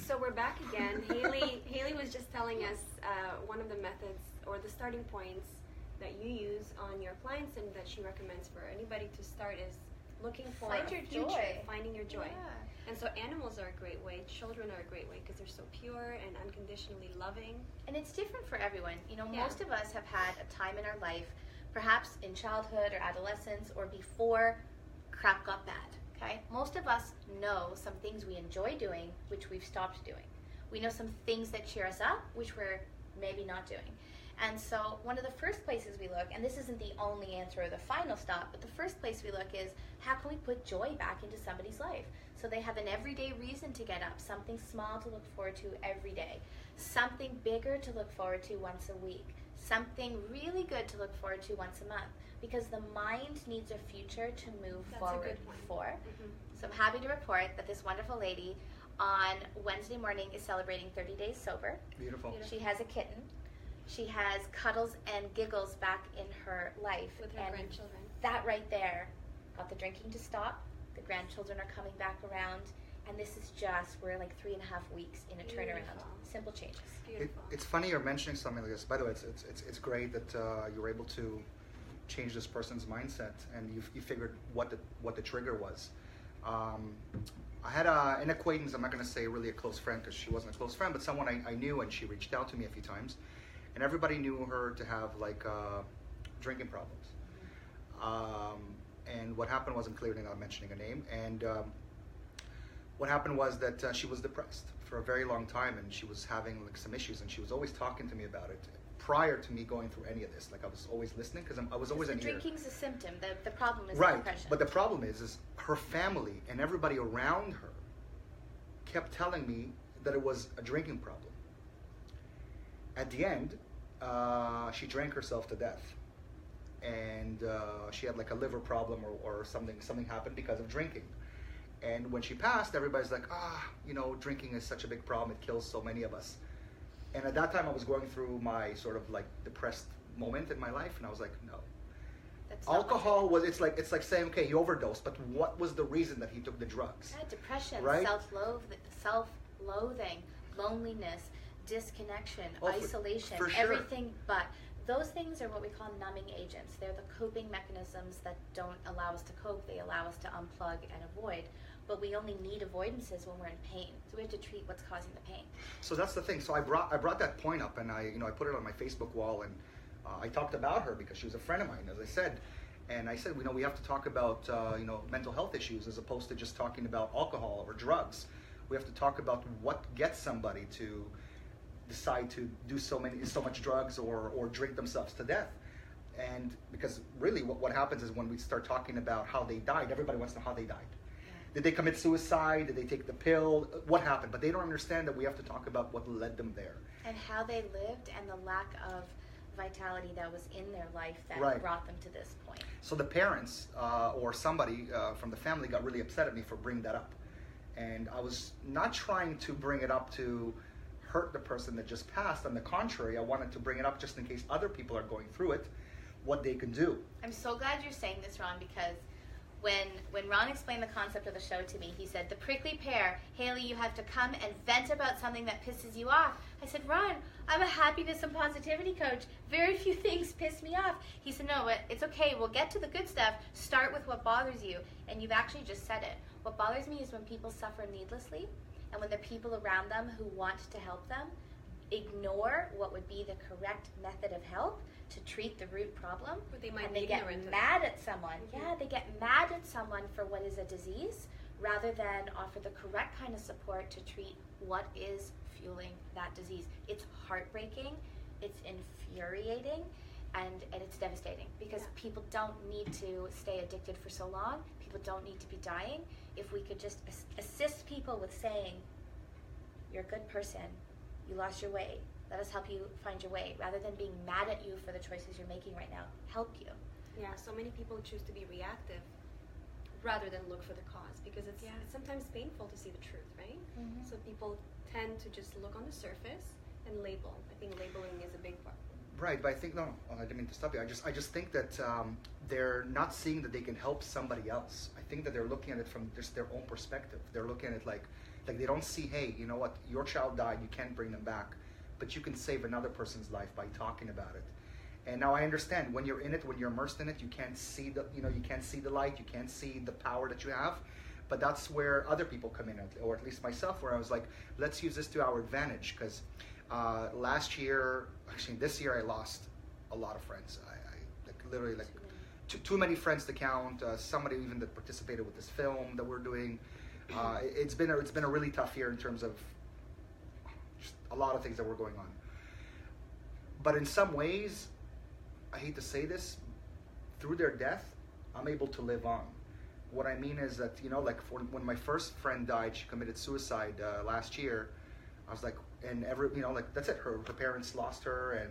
So we're back again. Haley was just telling us one of the methods or the starting points that you use on your clients and that she recommends for anybody to start is looking for Find your joy. Finding your joy. Yeah. And so animals are a great way. Children are a great way because they're so pure and unconditionally loving. And it's different for everyone. You know, most of us have had a time in our life, perhaps in childhood or adolescence or before crap got bad. Okay? Most of us know some things we enjoy doing, which we've stopped doing. We know some things that cheer us up, which we're maybe not doing. And so one of the first places we look, and this isn't the only answer or the final stop, but the first place we look is how can we put joy back into somebody's life so they have an everyday reason to get up, something small to look forward to every day, something bigger to look forward to once a week, something really good to look forward to once a month, because the mind needs a future to move forward for. Mm-hmm. So I'm happy to report that this wonderful lady on Wednesday morning is celebrating 30 days sober. Beautiful. She has a kitten. She has cuddles and giggles back in her life. With her grandchildren. That right there got the drinking to stop. The grandchildren are coming back around. And this is just, we're like 3.5 weeks in a turnaround. Simple changes. It's funny you're mentioning something like this. By the way, it's great that you were able to change this person's mindset and you figured what the trigger was. I had an acquaintance, I'm not going to say really a close friend because she wasn't a close friend, but someone I knew, and she reached out to me a few times. And everybody knew her to have like drinking problems. And what happened was, I'm clearly not mentioning a name, and what happened was that she was depressed for a very long time, and she was having like some issues, and she was always talking to me about it prior to me going through any of this. Like I was always listening because I was always in here. Drinking's a symptom. The problem is right, depression. But the problem is her family and everybody around her kept telling me that it was a drinking problem. At the end, she drank herself to death, and she had like a liver problem or something happened because of drinking. And when she passed, everybody's like, drinking is such a big problem, it kills so many of us. And at that time I was going through my sort of like depressed moment in my life, and I was like, no. Alcohol was, it's like saying, okay, he overdosed, but what was the reason that he took the drugs? Yeah, depression, right? Self-loathing, loneliness, disconnection, isolation, for sure. Everything but. Those things are what we call numbing agents. They're the coping mechanisms that don't allow us to cope. They allow us to unplug and avoid. But we only need avoidances when we're in pain. So we have to treat what's causing the pain. So that's the thing. So I brought that point up, and I put it on my Facebook wall, and I talked about her because she was a friend of mine, as I said. And I said, we have to talk about mental health issues as opposed to just talking about alcohol or drugs. We have to talk about what gets somebody to decide to do so much drugs or drink themselves to death. And because really what happens is when we start talking about how they died, everybody wants to know how they died. Did they commit suicide? Did they take the pill? What happened? But they don't understand that we have to talk about what led them there. And how they lived and the lack of vitality that was in their life that brought them to this point. So the parents or somebody from the family got really upset at me for bringing that up. And I was not trying to bring it up to hurt the person that just passed. On the contrary, I wanted to bring it up just in case other people are going through it, what they can do. I'm so glad you're saying this, Ron, because when Ron explained the concept of the show to me, he said, the prickly pear, Haley, you have to come and vent about something that pisses you off. I said, Ron, I'm a happiness and positivity coach. Very few things piss me off. He said, no, it's okay. We'll get to the good stuff. Start with what bothers you. And you've actually just said it. What bothers me is when people suffer needlessly and when the people around them who want to help them ignore what would be the correct method of help to treat the root problem, and they get mad at someone. Mm-hmm. Yeah, they get mad at someone for what is a disease rather than offer the correct kind of support to treat what is fueling that disease. It's heartbreaking, it's infuriating, and it's devastating because people don't need to stay addicted for so long. People don't need to be dying. If we could just assist people with saying, you're a good person, you lost your way, let us help you find your way, rather than being mad at you for the choices you're making right now. Help you. Yeah, so many people choose to be reactive rather than look for the cause because it's sometimes painful to see the truth, right? Mm-hmm. So people tend to just look on the surface and label. I think labeling is a big part. Right, but I think, no, I didn't mean to stop you. I just think that they're not seeing that they can help somebody else. I think that they're looking at it from just their own perspective. They're looking at it like, Like they don't see, hey, you know what, your child died, you can't bring them back, but you can save another person's life by talking about it. And now I understand when you're in it, when you're immersed in it, you can't see the, you can't see the light, you can't see the power that you have. But that's where other people come in, or at least myself, where I was like, let's use this to our advantage. Because last year, actually this year, I lost a lot of friends. I like literally like too many friends to count. Somebody even that participated with this film that we're doing. It's been a really tough year in terms of just a lot of things that were going on. But in some ways, I hate to say this, through their death, I'm able to live on. What I mean is that, like when my first friend died, she committed suicide last year. I was like, and like that's it. Her parents lost her,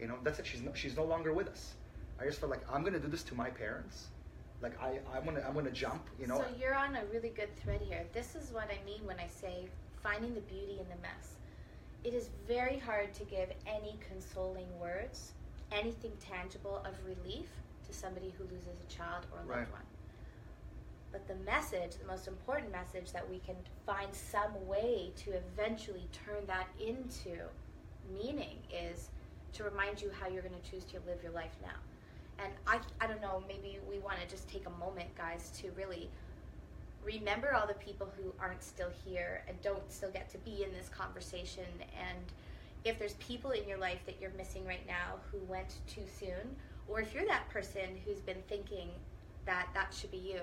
and that's it. She's no longer with us. I just felt like I'm gonna do this to my parents. Like I'm gonna jump. So you're on a really good thread here. This is what I mean when I say finding the beauty in the mess. It is very hard to give any consoling words, anything tangible of relief to somebody who loses a child or a loved one. But the message, the most important message that we can find some way to eventually turn that into meaning is to remind you how you're going to choose to live your life now. And I don't know, maybe we want to just take a moment, guys, to really remember all the people who aren't still here and don't still get to be in this conversation. And if there's people in your life that you're missing right now who went too soon, or if you're that person who's been thinking that that should be you,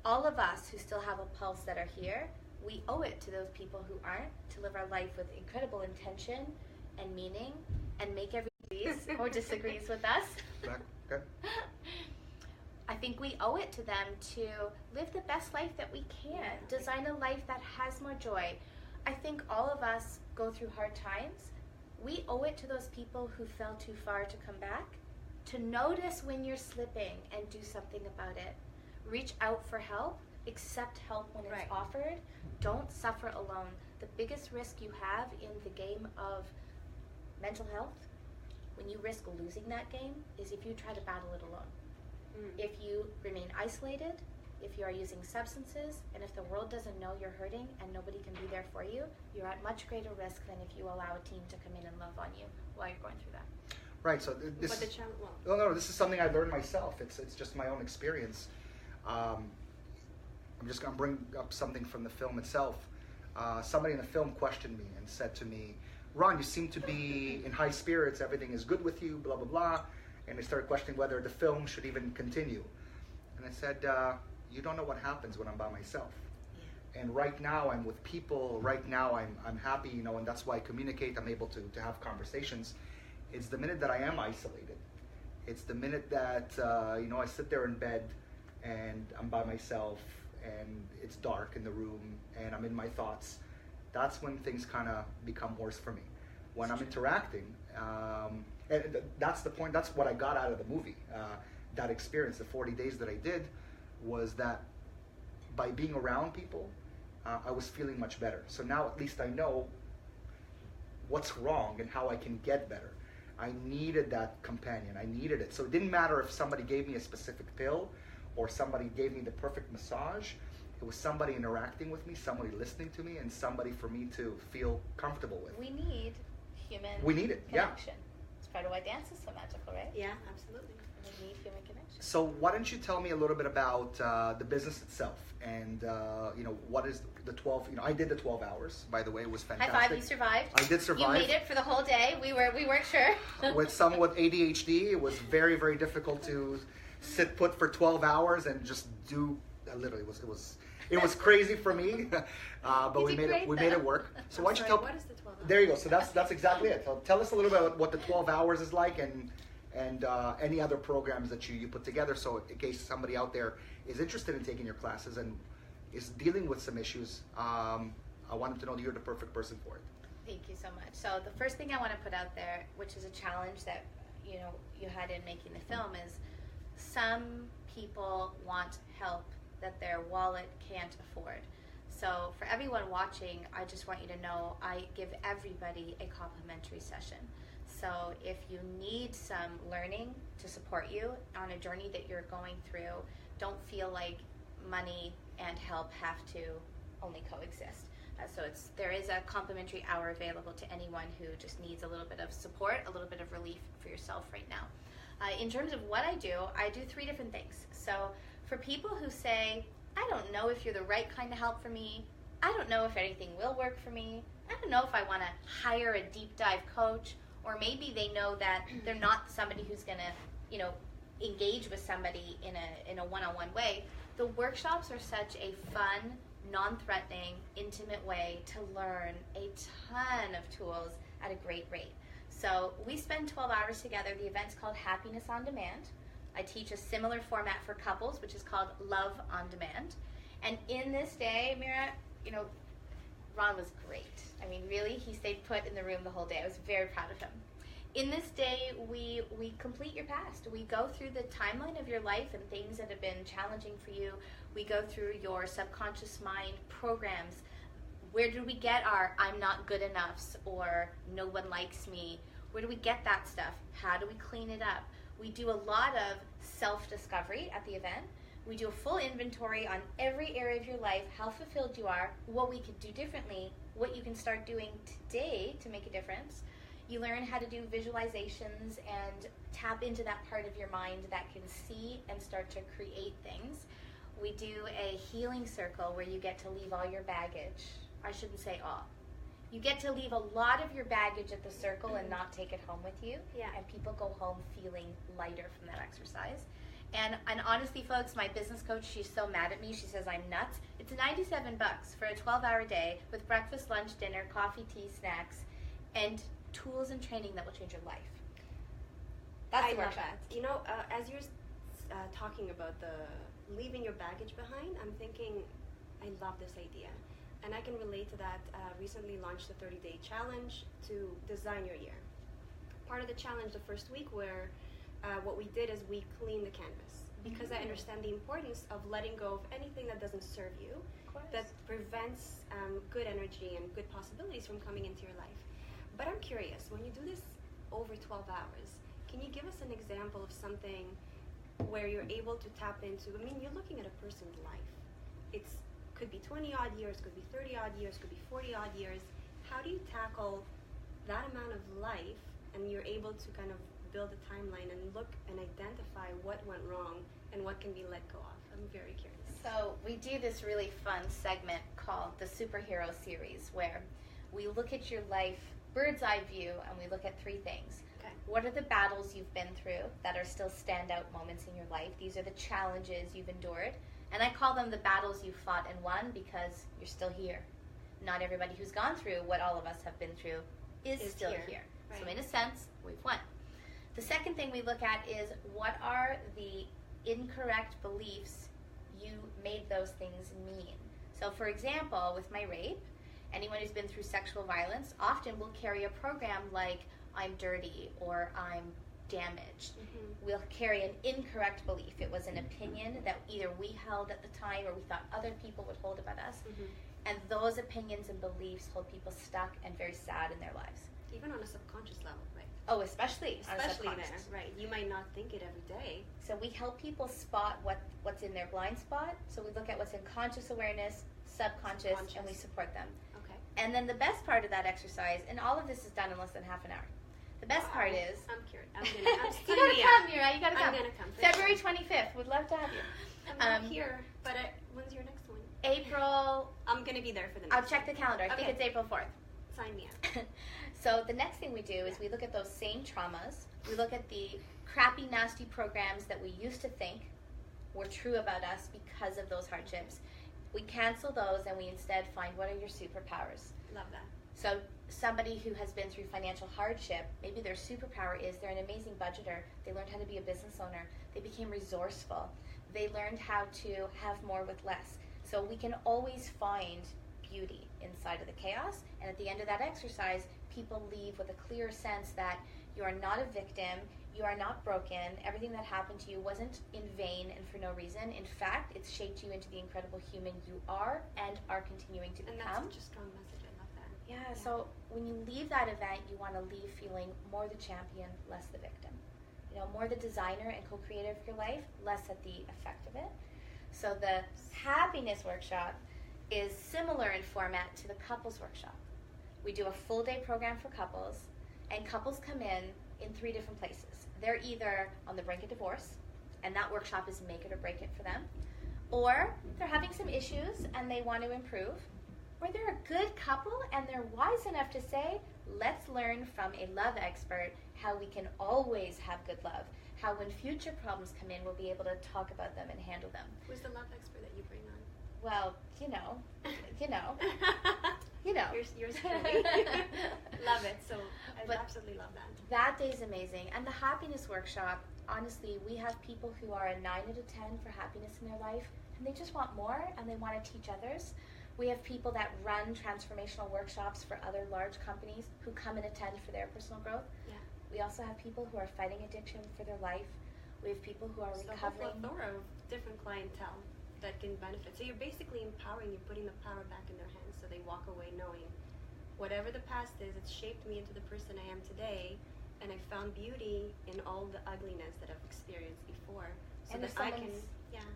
all of us who still have a pulse that are here, we owe it to those people who aren't to live our life with incredible intention and meaning and make everybody agrees or disagrees with us. Okay. I think we owe it to them to live the best life that we can, design a life that has more joy. I think all of us go through hard times. We owe it to those people who fell too far to come back, to notice when you're slipping and do something about it. Reach out for help, accept help when it's offered. Don't suffer alone. The biggest risk you have in the game of mental health, when you risk losing that game, is if you try to battle it alone. If you remain isolated, if you are using substances, and if the world doesn't know you're hurting and nobody can be there for you, you're at much greater risk than if you allow a team to come in and love on you while you're going through that. Right. So this. But the challenge. No. This is something I learned myself. It's just my own experience. I'm just going to bring up something from the film itself. Somebody in the film questioned me and said to me, "Ron, you seem to be in high spirits. Everything is good with you. Blah blah blah." And they started questioning whether the film should even continue. And I said, "You don't know what happens when I'm by myself. And right now I'm with people. Right now I'm happy, and that's why I communicate. I'm able to have conversations. It's the minute that I am isolated. It's the minute that I sit there in bed and I'm by myself and it's dark in the room and I'm in my thoughts. That's when things kind of become worse for me. When I'm interacting, and that's the point. That's what I got out of the movie. That experience, the 40 days that I did, was that by being around people, I was feeling much better. So now at least I know what's wrong and how I can get better. I needed that companion. I needed it. So it didn't matter if somebody gave me a specific pill or somebody gave me the perfect massage. It was somebody interacting with me, somebody listening to me, and somebody for me to feel comfortable with. We need human connection. Yeah. It's part of why dance is so magical, right? Yeah, absolutely. We need human connection. So why don't you tell me a little bit about the business itself and what is the 12? I did the 12 hours. By the way, it was fantastic. High five! You survived. I did survive. You made it for the whole day. We weren't sure. With someone with ADHD, it was very, very difficult to sit put for 12 hours and just do. Literally, it was crazy for me, but we made it work. So why don't you tell? What is the 12 hours? There you go. So that's exactly it. So tell us a little bit about what the 12 hours is like and any other programs that you put together. So in case somebody out there is interested in taking your classes and is dealing with some issues, I want them to know that you're the perfect person for it. Thank you so much. So the first thing I want to put out there, which is a challenge that you had in making the film, is some people want help that their wallet can't afford. So for everyone watching, I just want you to know I give everybody a complimentary session. So if you need some learning to support you on a journey that you're going through, don't feel like money and help have to only coexist. So there is a complimentary hour available to anyone who just needs a little bit of support, a little bit of relief for yourself right now. In terms of what I do 3 different things. So for people who say, I don't know if you're the right kind of help for me, I don't know if anything will work for me, I don't know if I want to hire a deep dive coach, or maybe they know that they're not somebody who's going to, engage with somebody in a one-on-one way. The workshops are such a fun, non-threatening, intimate way to learn a ton of tools at a great rate. So we spend 12 hours together. The event's called Happiness on Demand. I teach a similar format for couples, which is called Love on Demand. And in this day, Mira, Ron was great. I mean, really, he stayed put in the room the whole day. I was very proud of him. In this day, we complete your past. We go through the timeline of your life and things that have been challenging for you. We go through your subconscious mind programs. Where do we get our I'm not good enoughs or no one likes me? Where do we get that stuff? How do we clean it up? We do a lot of self-discovery at the event. We do a full inventory on every area of your life, how fulfilled you are, what we could do differently, what you can start doing today to make a difference. You learn how to do visualizations and tap into that part of your mind that can see and start to create things. We do a healing circle where you get to leave all your baggage. I shouldn't say all. You get to leave a lot of your baggage at the circle and not take it home with you. Yeah. And people go home feeling lighter from that exercise. And honestly, folks, my business coach, she's so mad at me. She says I'm nuts. It's $97 for a 12-hour day with breakfast, lunch, dinner, coffee, tea, snacks, and tools and training that will change your life. That's the workshop. That. As you're talking about the leaving your baggage behind, I'm thinking, I love this idea. And I can relate to that. Recently launched a 30-day challenge to design your year. Part of the challenge the first week where what we did is we cleaned the canvas, because I understand the importance of letting go of anything that doesn't serve you, that prevents good energy and good possibilities from coming into your life. But I'm curious, when you do this over 12 hours, can you give us an example of something where you're able to tap into, you're looking at a person's life. Could be 20 odd years, could be 30 odd years, could be 40 odd years. How do you tackle that amount of life, and you're able to kind of build a timeline and look and identify what went wrong and what can be let go of? I'm very curious. So we do this really fun segment called the Superhero Series, where we look at your life bird's eye view and we look at 3 things. Okay. What are the battles you've been through that are still standout moments in your life? These are the challenges you've endured. And I call them the battles you fought and won, because you're still here. Not everybody who's gone through what all of us have been through is still here. Right. So in a sense, we've won. The second thing we look at is, what are the incorrect beliefs you made those things mean? So for example, with my rape, anyone who's been through sexual violence often will carry a program like, I'm dirty or I'm damaged. We'll carry an incorrect belief. It was an opinion that either we held at the time or we thought other people would hold about us. And those opinions and beliefs hold people stuck and very sad in their lives. Even on a subconscious level, right? Oh, especially on a there, subconscious. right? You might not think it every day. So we help people spot what's in their blind spot. So we look at what's in conscious awareness, subconscious, and we support them. Okay. And then the best part of that exercise, and all of this is done in less than half an hour. The best part is, I'm curious. I'm you gotta come, Mira. You gotta come. I'm gonna come. February 25th. Would love to have you. I'm not here, but when's your next one? April. I'm gonna be there for the next I'll check the calendar. I think Okay. it's April 4th. Sign me up. So the next thing we do is we look at those same traumas. We look at the crappy, nasty programs that we used to think were true about us because of those hardships. We cancel those and we instead find, what are your superpowers? Love that. So somebody who has been through financial hardship, maybe their superpower is they're an amazing budgeter. They learned how to be a business owner. They became resourceful. They learned how to have more with less. So we can always find beauty inside of the chaos. And at the end of that exercise, people leave with a clear sense that you are not a victim. You are not broken. Everything that happened to you wasn't in vain and for no reason. In fact, it's shaped you into the incredible human you are and are continuing to And become. that's such a strong message. I love that. Yeah, so when you leave that event, you want to leave feeling more the champion, less the victim. More the designer and co-creator of your life, less at the effect of it. So the happiness workshop is similar in format to the couples workshop. We do a full day program for couples, and couples come in 3 different places. They're either on the brink of divorce, and that workshop is make it or break it for them, or they're having some issues and they want to improve, or they're a good couple and they're wise enough to say, let's learn from a love expert how we can always have good love, how when future problems come in, we'll be able to talk about them and handle them. Who's the love expert that you bring on? Well, you know. Yours truly. Love it. So I absolutely love that. That day's amazing. And the happiness workshop, honestly, we have people who are a 9 out of 10 for happiness in their life, and they just want more, and they want to teach others. We have people that run transformational workshops for other large companies who come and attend for their personal growth. Yeah. We also have people who are fighting addiction for their life. We have people who are recovering. So a plethora of different clientele that can benefit. So you're basically empowering, you're putting the power back in their hands so they walk away knowing whatever the past is, it's shaped me into the person I am today, and I found beauty in all the ugliness that I've experienced before. So And that I can,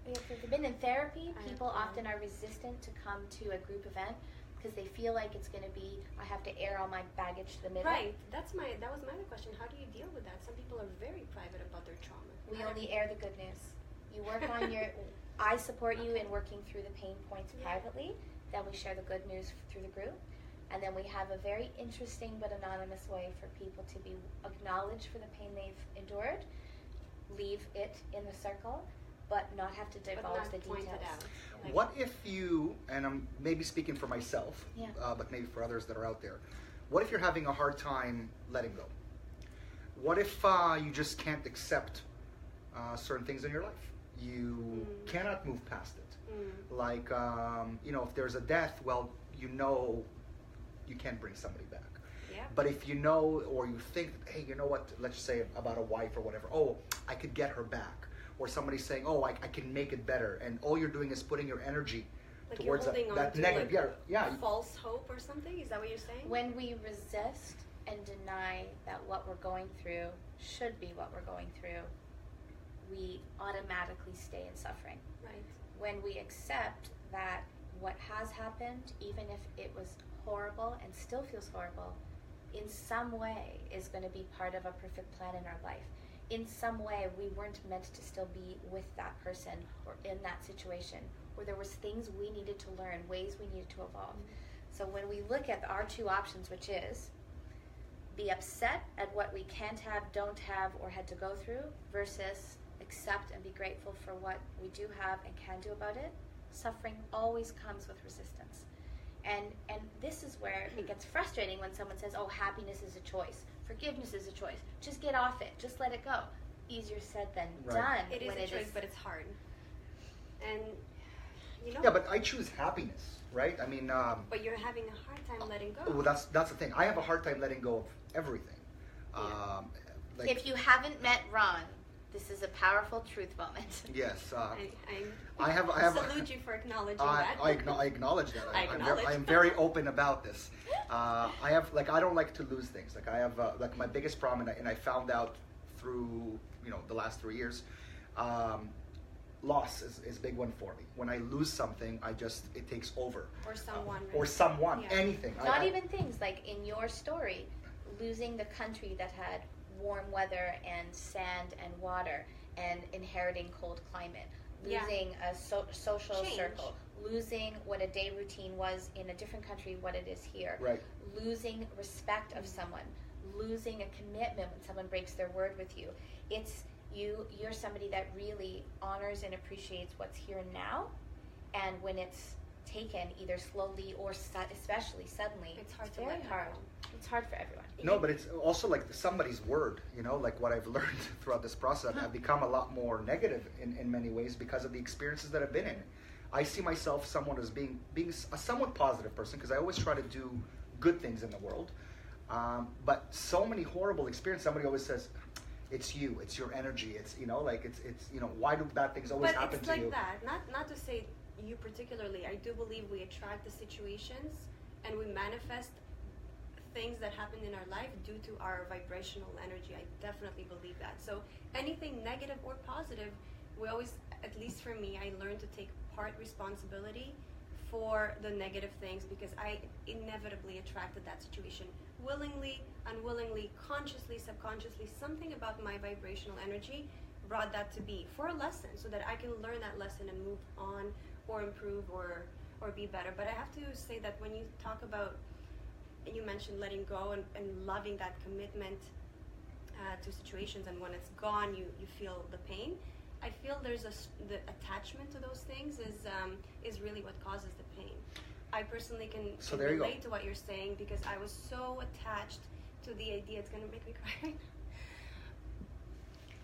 if they've been in therapy, people Yeah. often are resistant to come to a group event because they feel like it's going to be, I have to air all my baggage to the middle. Right. That was my other question. How do you deal with that? Some people are very private about their trauma. We only air the good news. You work on your, I support you in working through the pain points privately, then we share the good news through the group. And then we have a very interesting but anonymous way for people to be acknowledged for the pain they've endured, leave it in the circle, but not have to divulge the details. Like, What if you, and I'm maybe speaking for myself, but maybe for others that are out there, what if you're having a hard time letting go? What if you just can't accept certain things in your life? You cannot move past it. Like, if there's a death, well, you can't bring somebody back. Yeah. But if you know, or you think, hey, you know what, let's just say about a wife or whatever, oh, I could get her back. Or somebody's saying, oh, I can make it better. And all you're doing is putting your energy like towards you're holding that on to negative. Like false hope or something? Is that what you're saying? When we resist and deny that what we're going through should be what we're going through, we automatically stay in suffering. Right. When we accept that what has happened, even if it was horrible and still feels horrible, in some way is going to be part of a perfect plan in our life. In some way, we weren't meant to still be with that person or in that situation, or there was things we needed to learn, ways we needed to evolve. So when we look at our 2 options, which is be upset at what we can't have, don't have, or had to go through, versus accept and be grateful for what we do have and can do about it, suffering always comes with resistance. And this is where it gets frustrating when someone says, oh, happiness is a choice. Forgiveness is a choice. Just get off it. Just let it go. Easier said than done. It is a choice, but it's hard. And, Yeah, but I choose happiness, right? I mean... but you're having a hard time letting go. Well, that's the thing. I have a hard time letting go of everything. Yeah. If you haven't met Ron, this is a powerful truth moment. Yes. I salute you for acknowledging that. I acknowledge that. I'm very open about this. I don't like to lose things. Like I have my biggest problem, and I found out through the last 3 years, loss is a big one for me. When I lose something, it takes over. Or someone. Or someone. Yeah. Anything. Not even things like in your story, losing the country that had warm weather and sand and water, and inheriting cold climate, losing a social circle, losing what a day routine was in a different country, what it is here, right. Losing respect of someone, losing a commitment when someone breaks their word with you. You're somebody that really honors and appreciates what's here and now, and when it's taken either slowly or especially suddenly, it's hard very hard. It's hard for everyone. No, but it's also like somebody's word, like what I've learned throughout this process. I've become a lot more negative in many ways because of the experiences that I've been in. I see myself somewhat as being a somewhat positive person because I always try to do good things in the world. But so many horrible experiences, somebody always says, it's you, it's your energy, it's, why do bad things always happen to you? But it's like that, not to say you particularly. I do believe we attract the situations and we manifest things that happen in our life due to our vibrational energy. I definitely believe that. So anything negative or positive, we always, at least for me, I learned to take part responsibility for the negative things because I inevitably attracted that situation. Willingly, unwillingly, consciously, subconsciously, something about my vibrational energy brought that to be for a lesson so that I can learn that lesson and move on or improve or be better. But I have to say that when you talk about, and you mentioned letting go and loving that commitment to situations, and when it's gone, you feel the pain. I feel there's the attachment to those things is really what causes the pain. I personally can relate to what you're saying because I was so attached to the idea. It's going to make me cry.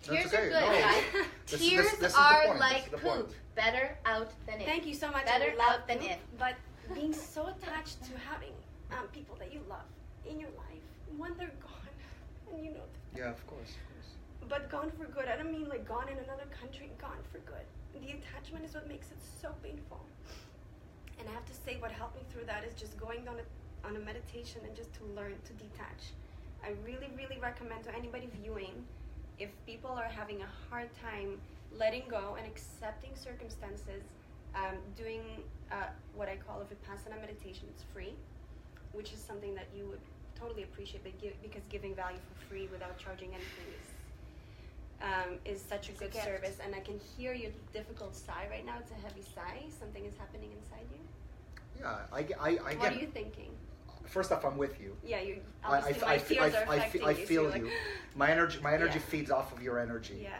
Tears are good, guys. Tears are like poop. Better out than in. Thank you so much. Better out than in. But being so attached to having people that you love in your life, when they're gone, and you know. Yeah, of course. But gone for good. I don't mean like gone in another country, gone for good. The attachment is what makes it so painful. And I have to say what helped me through that is just going on a meditation and just to learn to detach. I really, really recommend to anybody viewing, if people are having a hard time letting go and accepting circumstances, doing what I call a Vipassana meditation. It's free, which is something that you would totally appreciate, because giving value for free without charging anything is such a good service. And I can hear your difficult sigh right now. It's a heavy sigh. Something is happening inside you. Yeah, I get. What are you thinking? First off, I'm with you. Yeah, you. Obviously, my tears are affecting you. I feel so you. Like, my energy feeds off of your energy. Yeah.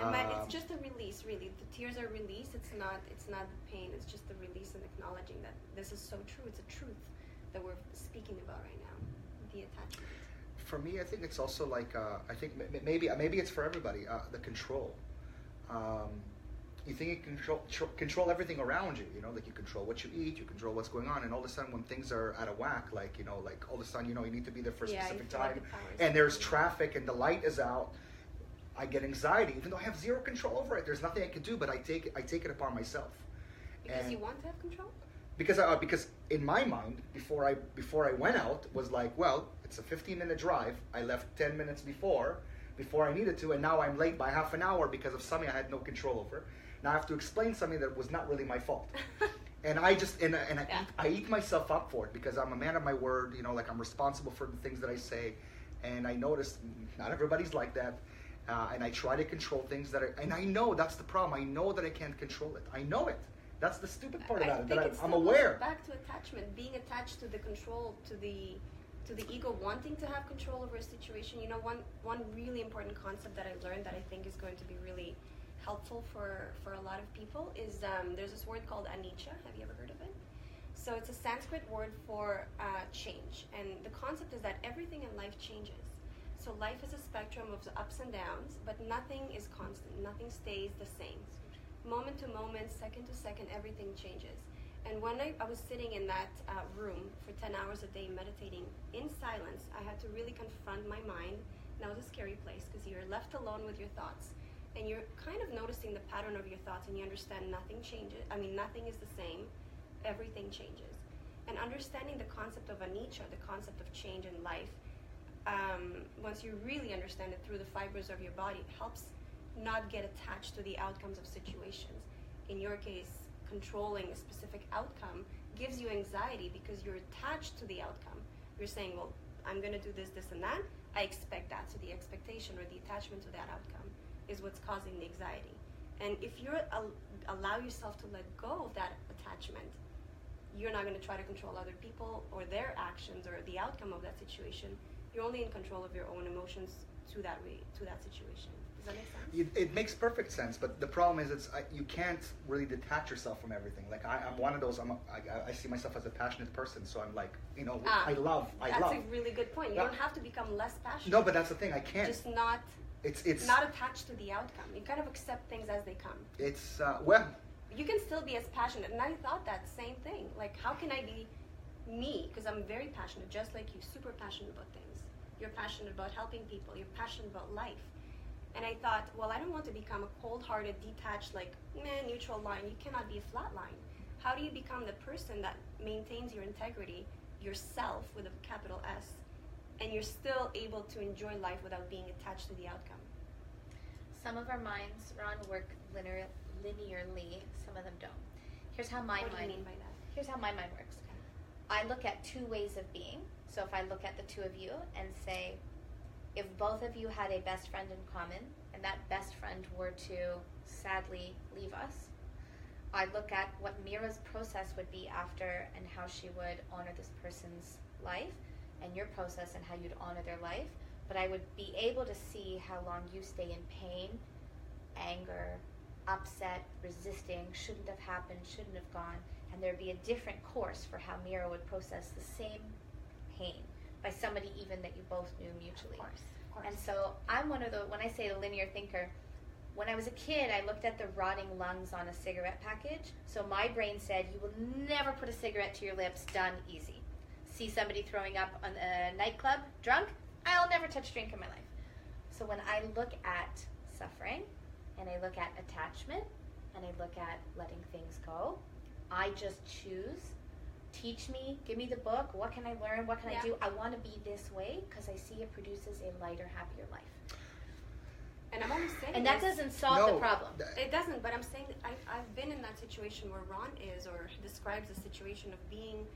And it's just a release, really. The tears are release. It's not the pain. It's just the release and acknowledging that this is so true. It's a truth that we're speaking about right now. The attachment. For me, I think it's also like I think maybe it's for everybody. The control. You think you can control everything around you. You know, like you control what you eat, you control what's going on, and all of a sudden when things are out of whack, like like all of a sudden you need to be there for a specific time, and there's traffic and the light is out. I get anxiety, even though I have zero control over it. There's nothing I can do, but I take it upon myself. Because you want to have control? Because in my mind, before I went out, was like, well, it's a 15-minute drive. I left 10 minutes before I needed to, and now I'm late by half an hour because of something I had no control over. Now I have to explain something that was not really my fault. And I just I eat myself up for it because I'm a man of my word. Like I'm responsible for the things that I say, and I notice not everybody's like that. And I try to control things and I know that's the problem. I know that I can't control it. I know it. That's the stupid part about it. That I'm aware. Back to attachment, being attached to the control, to the ego wanting to have control over a situation. One really important concept that I learned that I think is going to be really helpful for a lot of people is there's this word called anicca. Have you ever heard of it? So it's a Sanskrit word for change, and the concept is that everything in life changes. So life is a spectrum of ups and downs, but nothing is constant. Nothing stays the same. Moment to moment, second to second, everything changes. And when I was sitting in that room for 10 hours a day meditating in silence, I had to really confront my mind. Now it's a scary place because you're left alone with your thoughts. And you're kind of noticing the pattern of your thoughts, and you understand nothing changes. Nothing is the same. Everything changes. And understanding the concept of anicca, the concept of change in life, once you really understand it through the fibers of your body, it helps not get attached to the outcomes of situations. In your case, controlling a specific outcome gives you anxiety because you're attached to the outcome. You're saying, well, I'm going to do this, this, and that. I expect that. So the expectation or the attachment to that outcome is what's causing the anxiety. And if you allow yourself to let go of that attachment, you're not going to try to control other people or their actions or the outcome of that situation. You're only in control of your own emotions to that situation. Does that make sense? It makes perfect sense, but the problem is you can't really detach yourself from everything. Like I'm one of those. I see myself as a passionate person, so I'm like, I love. That's a really good point. You don't have to become less passionate. No, but that's the thing. I can't. Just not. It's not attached to the outcome. You kind of accept things as they come. It's You can still be as passionate, and I thought that same thing. Like, how can I be me? Because I'm very passionate, just like you. Super passionate about things. You're passionate about helping people. You're passionate about life. And I thought, well, I don't want to become a cold-hearted, detached, neutral line. You cannot be a flat line. How do you become the person that maintains your integrity, yourself with a capital S, and you're still able to enjoy life without being attached to the outcome? Some of our minds, Ron, work linearly. Some of them don't. Here's how my mind. What do you mean by that? here's how my mind works. I look at two ways of being. So if I look at the two of you and say, if both of you had a best friend in common, and that best friend were to sadly leave us, I look at what Mira's process would be after and how she would honor this person's life, and your process and how you'd honor their life. But I would be able to see how long you stay in pain, anger, upset, resisting, shouldn't have happened, shouldn't have gone, and there'd be a different course for how Mira would process the same pain by somebody even that you both knew mutually. Of course. And so I'm one of the, when I say the linear thinker, when I was a kid, I looked at the rotting lungs on a cigarette package. So my brain said, you will never put a cigarette to your lips, done, easy. See somebody throwing up on a nightclub, drunk, I'll never touch drink in my life. So when I look at suffering, and I look at attachment, and I look at letting things go, I just choose, teach me, give me the book, what can I learn, what can I do? I want to be this way because I see it produces a lighter, happier life. And I'm only saying and that doesn't solve the problem. It doesn't, but I'm saying that I've been in that situation where Ron is, or describes the situation of being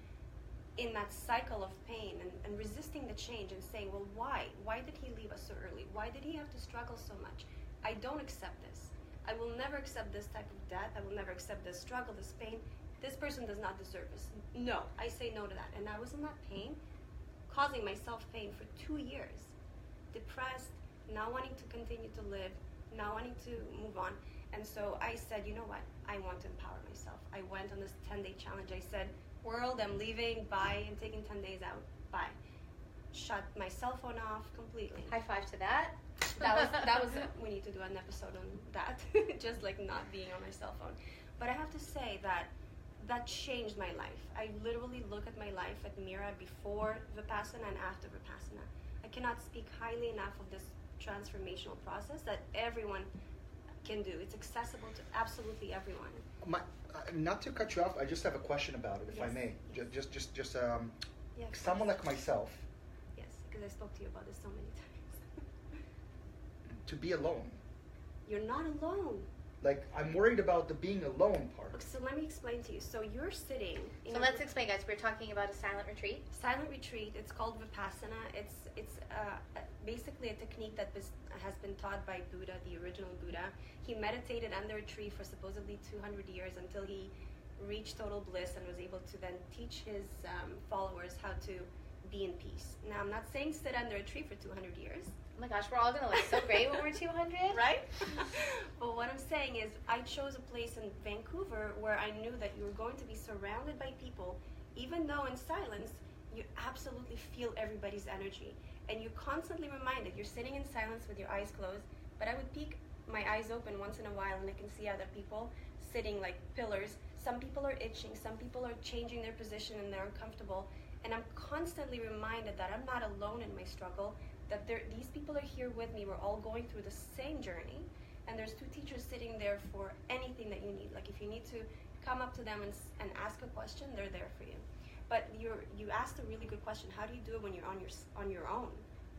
in that cycle of pain and resisting the change and saying, well, why? Why did he leave us so early? Why did he have to struggle so much? I don't accept this. I will never accept this type of death. I will never accept this struggle, this pain. This person does not deserve this. No, I say no to that. And I was in that pain, causing myself pain for 2 years. Depressed, not wanting to continue to live, not wanting to move on. And so I said, you know what? I want to empower myself. I went on this 10-day challenge. I said, world, I'm leaving, bye, I'm taking 10 days out, bye. Shut my cell phone off completely. High five to that. That was we need to do an episode on that, just like not being on my cell phone. But I have to say that changed my life. I literally look at my life at Mira before Vipassana and after Vipassana. I cannot speak highly enough of this transformational process that everyone can do. It's accessible to absolutely everyone. Not to cut you off, I just have a question about it, if I may. Just someone like myself. Yes, because I spoke to you about this so many times. To be alone. You're not alone. Like, I'm worried about the being alone part. So let me explain to you. So you're sitting. So let's explain, guys. We're talking about a silent retreat. Silent retreat. It's called Vipassana. It's basically a technique that has been taught by Buddha, the original Buddha. He meditated under a tree for supposedly 200 years until he reached total bliss and was able to then teach his followers how to be in peace. Now, I'm not saying sit under a tree for 200 years. Oh my gosh, we're all going to look so great when we're 200. Right? But what I'm saying is I chose a place in Vancouver where I knew that you were going to be surrounded by people, even though in silence, you absolutely feel everybody's energy. And you're constantly reminded, you're sitting in silence with your eyes closed, but I would peek my eyes open once in a while and I can see other people sitting like pillars. Some people are itching, some people are changing their position and they're uncomfortable. And I'm constantly reminded that I'm not alone in my struggle, that these people are here with me. We're all going through the same journey. And there's 2 teachers sitting there for anything that you need. Like if you need to come up to them and ask a question, they're there for you. But you asked a really good question. How do you do it when you're on your own?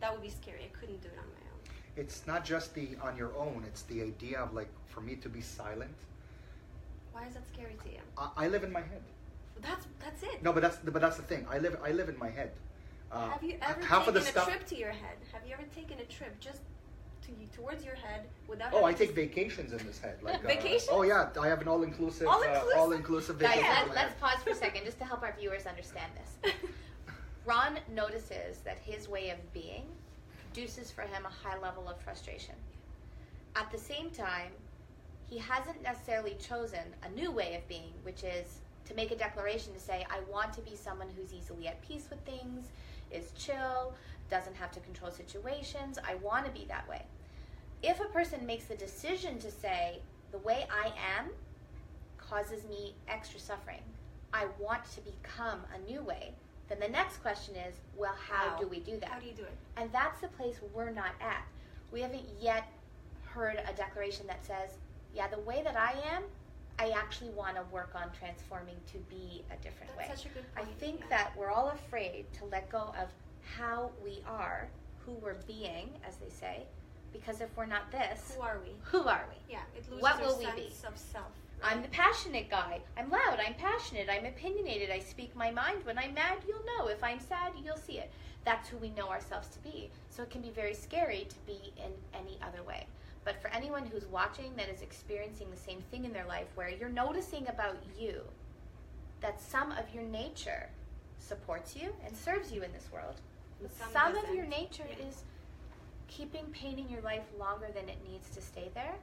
That would be scary. I couldn't do it on my own. It's not just the on your own. It's the idea of, like, for me to be silent. Why is that scary to you? I live in my head. That's it. No, but that's the thing. I live in my head. Have you ever taken a trip to your head? Have you ever taken a trip just towards your head without? Oh, I take vacations in this head. Like vacations? Oh yeah, I have an all-inclusive vacation. Guys, let's pause for a second just to help our viewers understand this. Ron notices that his way of being produces for him a high level of frustration. At the same time, he hasn't necessarily chosen a new way of being, which is to make a declaration to say, I want to be someone who's easily at peace with things, is chill, doesn't have to control situations. I want to be that way. If a person makes the decision to say, the way I am causes me extra suffering, I want to become a new way, then the next question is, well, how do we do that? How do you do it? And that's the place we're not at. We haven't yet heard a declaration that says, yeah, the way that I am, I actually want to work on transforming to be a different way. That's such a good point. I think that we're all afraid to let go of how we are, who we're being, as they say, because if we're not this, who are we? Who are we? Yeah, it loses what our will we sense be? of self. I'm the passionate guy. I'm loud, I'm passionate, I'm opinionated, I speak my mind. When I'm mad, you'll know. If I'm sad, you'll see it. That's who we know ourselves to be. So it can be very scary to be in any other way. But for anyone who's watching that is experiencing the same thing in their life, where you're noticing about you that some of your nature supports you and serves you in this world, but some of your nature is keeping pain in your life longer than it needs to stay there.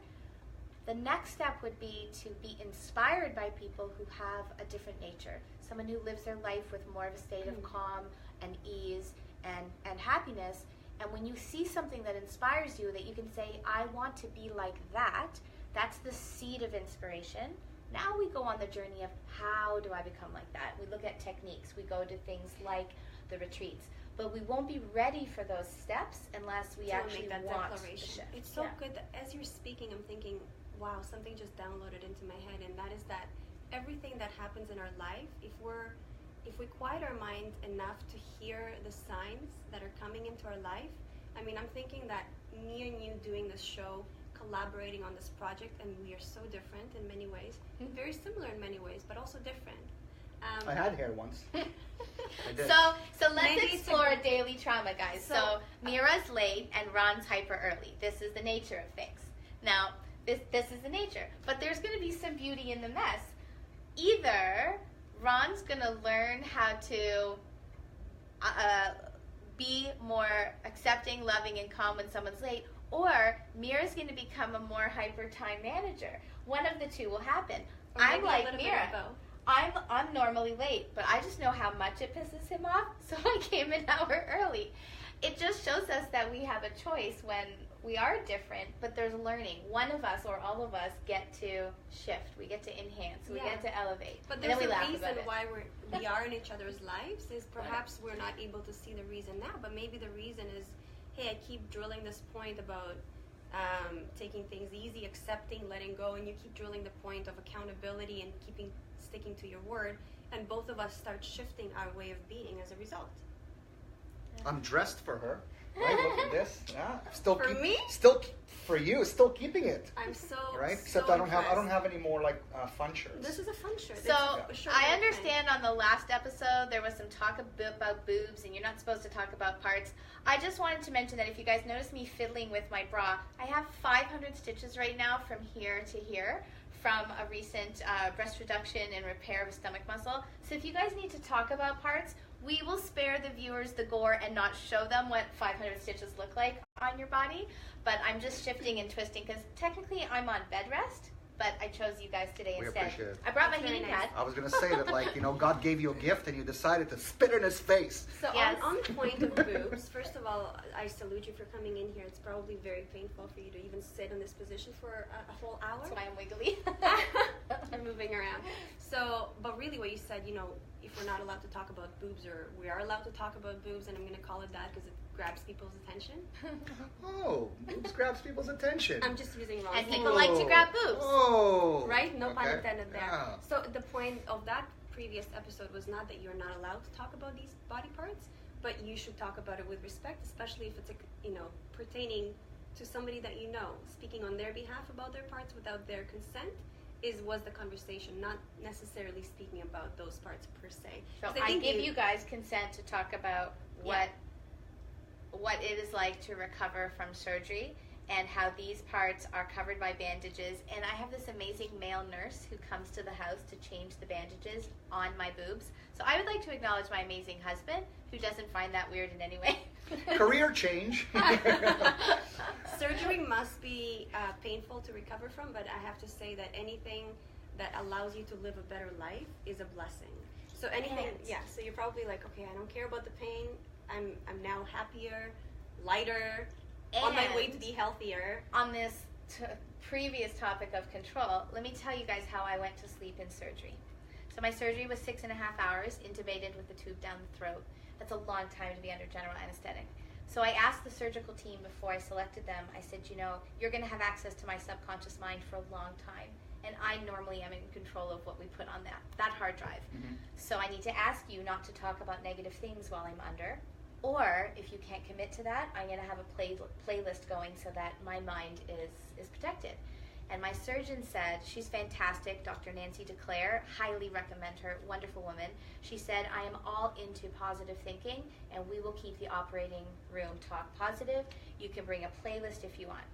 The next step would be to be inspired by people who have a different nature, someone who lives their life with more of a state of calm and ease and happiness. And when you see something that inspires you, that you can say, I want to be like that, that's the seed of inspiration. Now we go on the journey of how do I become like that? We look at techniques. We go to things like the retreats. But we won't be ready for those steps unless we actually make that want declaration. the shift. It's so good that as you're speaking, I'm thinking, wow, something just downloaded into my head, and that is that everything that happens in our life, if we quiet our mind enough to hear the signs that are coming into our life, I mean, I'm thinking that me and you doing this show, collaborating on this project, and we are so different in many ways, very similar in many ways, but also different. I had hair once. I did. So let's explore daily trauma, guys. So Mira's late and Ron's hyper early. This is the nature of things. Now, this is the nature. But there's going to be some beauty in the mess. Either Ron's going to learn how to be more accepting, loving, and calm when someone's late, or Mira's going to become a more hyper time manager. One of the two will happen. I'm like Mira. I'm normally late, but I just know how much it pisses him off, so I came an hour early. It just shows us that we have a choice when we are different, but there's learning. One of us or all of us get to shift. We get to enhance. We get to elevate. But there's a reason why we are in each other's lives is perhaps we're not able to see the reason now, but maybe the reason is, hey, I keep drilling this point about taking things easy, accepting, letting go, and you keep drilling the point of accountability and sticking to your word, and both of us start shifting our way of being as a result. I'm dressed for her. Right? Look at this. Yeah. For you, still keeping it. I'm so right. So Except I don't have any more like fun shirts. This is a fun shirt. So I understand on the last episode there was some talk about boobs, and you're not supposed to talk about parts. I just wanted to mention that if you guys notice me fiddling with my bra, I have 500 stitches right now from here to here, from a recent breast reduction and repair of a stomach muscle. So if you guys need to talk about parts, we will spare the viewers the gore and not show them what 500 stitches look like on your body. But I'm just shifting and twisting because technically I'm on bed rest, but I chose you guys today instead. Appreciate it. I brought my heating pad. I was going to say that, like, God gave you a gift and you decided to spit in his face. So on the point of boobs, first of all, I salute you for coming in here. It's probably very painful for you to even sit in this position for a whole hour. That's why I'm wiggly. I'm moving around. So, but really what you said, if we're not allowed to talk about boobs, or we are allowed to talk about boobs, and I'm going to call it that because it grabs people's attention. Oh, boobs grabs people's attention. I'm just using wrong. And people like to grab boobs. Oh. Right? No pun intended there. Yeah. So the point of that previous episode was not that you're not allowed to talk about these body parts, but you should talk about it with respect, especially if it's pertaining to somebody that you know. Speaking on their behalf about their parts without their consent was the conversation, not necessarily speaking about those parts per se. So I give you guys consent to talk about what it is like to recover from surgery and how these parts are covered by bandages. And I have this amazing male nurse who comes to the house to change the bandages on my boobs. So I would like to acknowledge my amazing husband, who doesn't find that weird in any way. Career change. Surgery must be painful to recover from, but I have to say that anything that allows you to live a better life is a blessing. So anything, so you're probably like, okay, I don't care about the pain. I'm now happier, lighter, on my way to be healthier. On this previous topic of control, let me tell you guys how I went to sleep in surgery. So my surgery was 6.5 hours, intubated with the tube down the throat. That's a long time to be under general anesthetic. So I asked the surgical team before I selected them, I said, you're going to have access to my subconscious mind for a long time. And I normally am in control of what we put on that hard drive. Mm-hmm. So I need to ask you not to talk about negative things while I'm under. Or if you can't commit to that, I'm going to have a playlist going so that my mind is protected. And my surgeon said, she's fantastic, Dr. Nancy DeClaire, highly recommend her, wonderful woman. She said, I am all into positive thinking, and we will keep the operating room talk positive. You can bring a playlist if you want.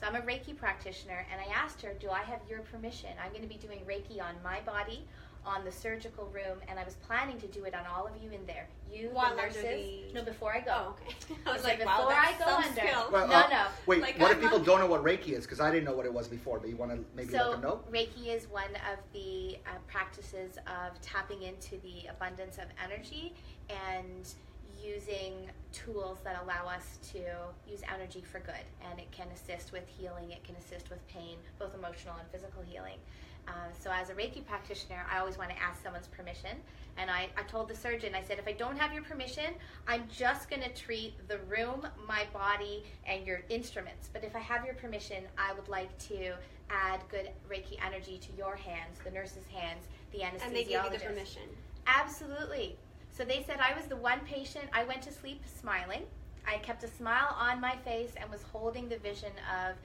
So I'm a Reiki practitioner, and I asked her, do I have your permission? I'm going to be doing Reiki on my body, on the surgical room, and I was planning to do it on all of you in there. You, While the nurses. No, before I go. Oh, okay. I was So like, before wow, I that's go some under. skill. Well, No. Wait, Like, what I'm if people not- don't know what Reiki is? Because I didn't know what it was before, but you want to maybe let them know? Reiki is one of the practices of tapping into the abundance of energy and using tools that allow us to use energy for good. And it can assist with healing, it can assist with pain, both emotional and physical healing. So as a Reiki practitioner, I always want to ask someone's permission. And I told the surgeon, I said, if I don't have your permission, I'm just going to treat the room, my body, and your instruments. But if I have your permission, I would like to add good Reiki energy to your hands, the nurse's hands, the anesthesiologist. And they gave you the permission. Absolutely. So they said I was the one patient, I went to sleep smiling. I kept a smile on my face and was holding the vision of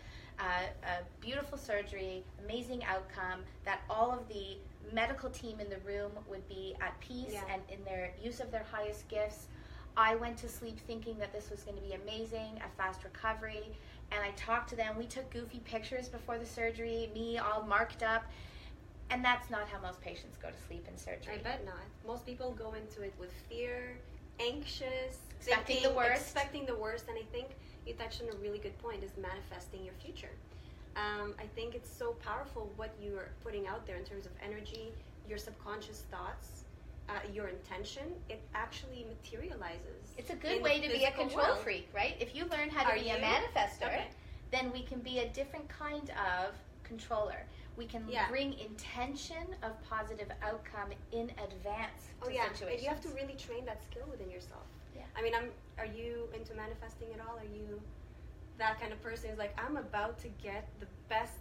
a beautiful surgery, amazing outcome, that all of the medical team in the room would be at peace and in their use of their highest gifts. I went to sleep thinking that this was going to be amazing, a fast recovery, and I talked to them. We took goofy pictures before the surgery, me all marked up, and that's not how most patients go to sleep in surgery. I bet not. Most people go into it with fear, anxious, Expecting the worst. And I think you touched on a really good point, is manifesting your future. I think it's so powerful what you're putting out there in terms of energy, your subconscious thoughts, your intention. It actually materializes. It's a good way to be a control freak, right? If you learn how to be a manifestor, then we can be a different kind of controller. We can bring intention of positive outcome in advance to situations. And you have to really train that skill within yourself. Yeah. I mean, are you into manifesting at all? Are you that kind of person who's like, I'm about to get the best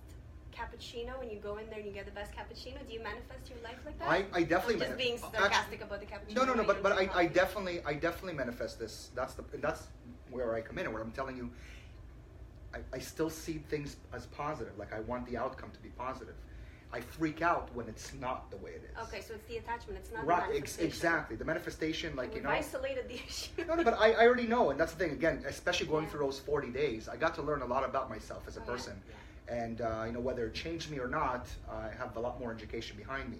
cappuccino, and you go in there and you get the best cappuccino? Do you manifest your life like that? I definitely just being sarcastic about the cappuccino. No. But I definitely manifest this. That's where I come in, where I'm telling you, I still see things as positive. Like, I want the outcome to be positive. I freak out when it's not the way it is. Okay, so it's the attachment. It's not the right. manifestation. Exactly. The manifestation, like, We've isolated the issue. No, but I already know, and that's the thing. Again, especially going through those 40 days, I got to learn a lot about myself as a person. Yeah. And whether it changed me or not, I have a lot more education behind me,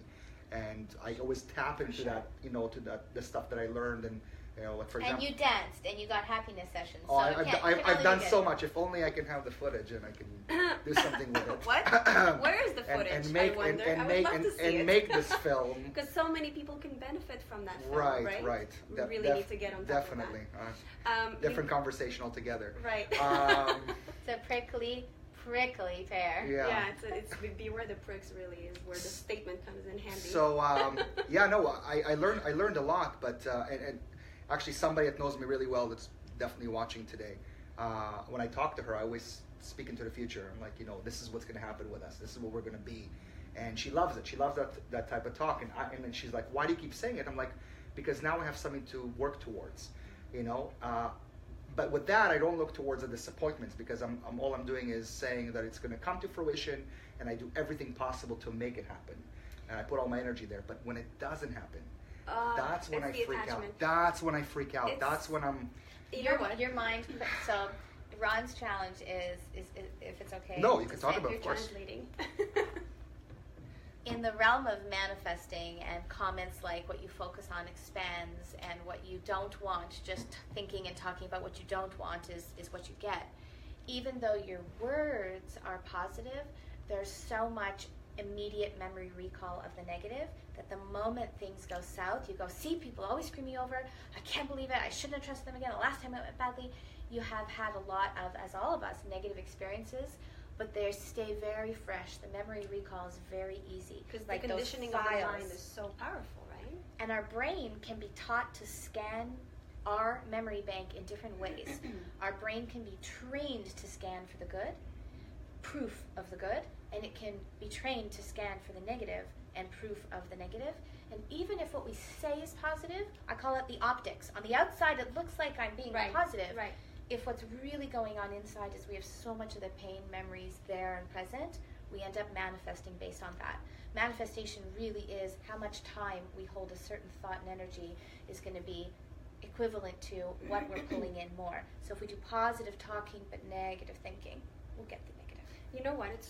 and I always tap into that, to the stuff that I learned. And like, for example, and you danced and you got happiness sessions. Oh, I've done so much. If only I can have the footage and I can do something with it. What? Where is the footage? And make I wonder. and I would make love and, to see and it. make this film. Because so many people can benefit from that film, Right. We really need to get on top definitely. of that. Different conversation altogether. Right. It's a prickly pear. Yeah. It's beware the pricks really is where the statement comes in handy. So I learned a lot, but and actually somebody that knows me really well that's definitely watching today. When I talk to her, I always speak into the future. I'm like, this is what's going to happen with us. This is what we're going to be. And she loves it. She loves that type of talk. And then she's like, why do you keep saying it? I'm like, because now I have something to work towards, But with that, I don't look towards the disappointments, because all I'm doing is saying that it's going to come to fruition, and I do everything possible to make it happen. And I put all my energy there. But when it doesn't happen, that's when I freak out. That's when I freak out. That's when I'm... Your mind... So Ron's challenge is if it's okay... No, you can talk about it, of course. Translating. In the realm of manifesting, and comments like what you focus on expands, and what you don't want, just thinking and talking about what you don't want is what you get. Even though your words are positive, there's so much immediate memory recall of the negative that the moment things go south, you go, see, people always screw me over, I can't believe it, I shouldn't have trusted them again, the last time it went badly. You have had a lot of, as all of us, negative experiences, but they stay very fresh. The memory recall is very easy. Because like the conditioning of the mind is so powerful, right? And our brain can be taught to scan our memory bank in different ways. Our brain can be trained to scan for the good, proof of the good, and it can be trained to scan for the negative and proof of the negative. And even if what we say is positive, I call it the optics. On the outside, it looks like I'm being positive. Right. If what's really going on inside is we have so much of the pain memories there and present, we end up manifesting based on that. Manifestation really is how much time we hold a certain thought and energy is going to be equivalent to what we're pulling in more. So if we do positive talking but negative thinking, we'll get the negative. You know what? It's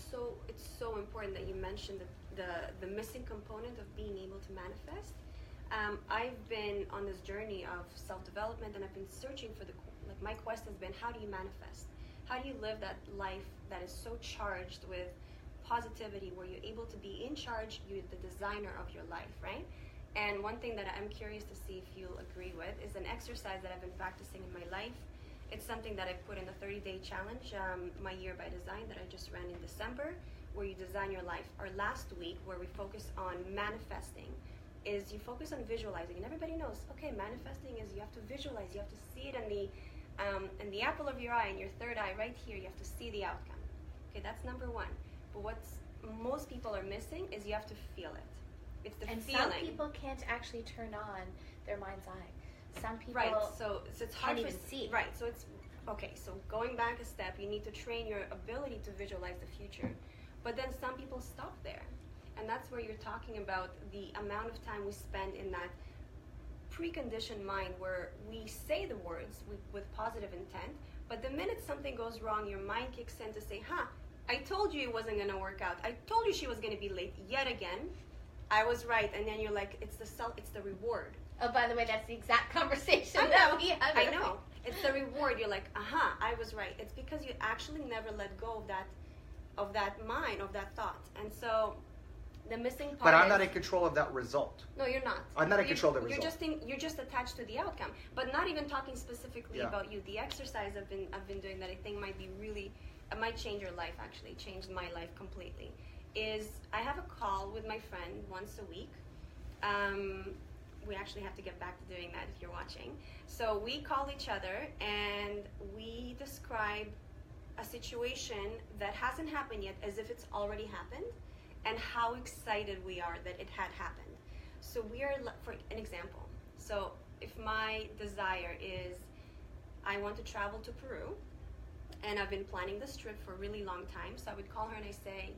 so important that you mentioned the missing component of being able to manifest. I've been on this journey of self-development, and I've been searching for my quest has been, how do you manifest? How do you live that life that is so charged with positivity, where you're able to be in charge, you're the designer of your life, right? And one thing that I'm curious to see if you'll agree with is an exercise that I've been practicing in my life. It's something that I put in the 30-day challenge, my year by design, that I just ran in December, where you design your life. Our last week, where we focus on manifesting, is you focus on visualizing. And everybody knows, okay, manifesting is you have to visualize, you have to see it in the apple of your eye, in your third eye, right here. You have to see the outcome. Okay, that's number one. But what most people are missing is you have to feel it. It's the and feeling. Some people can't actually turn on their mind's eye. Some people so it's hard can't to even see. Right. So it's okay. So going back a step, you need to train your ability to visualize the future. But then some people stop there, and that's where you're talking about the amount of time we spend in that preconditioned mind, where we say the words with positive intent, but the minute something goes wrong, your mind kicks in to say, I told you it wasn't going to work out. I told you she was going to be late yet again. I was right. And then you're like, it's the reward. Oh, by the way, that's the exact conversation that we had. I know. It's the reward. You're like, I was right. It's because you actually never let go of that mind, of that thought. And so the missing part But I'm not in control of that result. No, you're not. I'm not in control of the result. You're just attached to the outcome. But not even talking specifically about you. The exercise I've been doing that I think might be really, it might change your life, actually, changed my life completely, is I have a call with my friend once a week. We actually have to get back to doing that if you're watching. So we call each other and we describe a situation that hasn't happened yet as if it's already happened, and how excited we are that it had happened. So we are, for an example, so if my desire is I want to travel to Peru, and I've been planning this trip for a really long time, so I would call her and I say,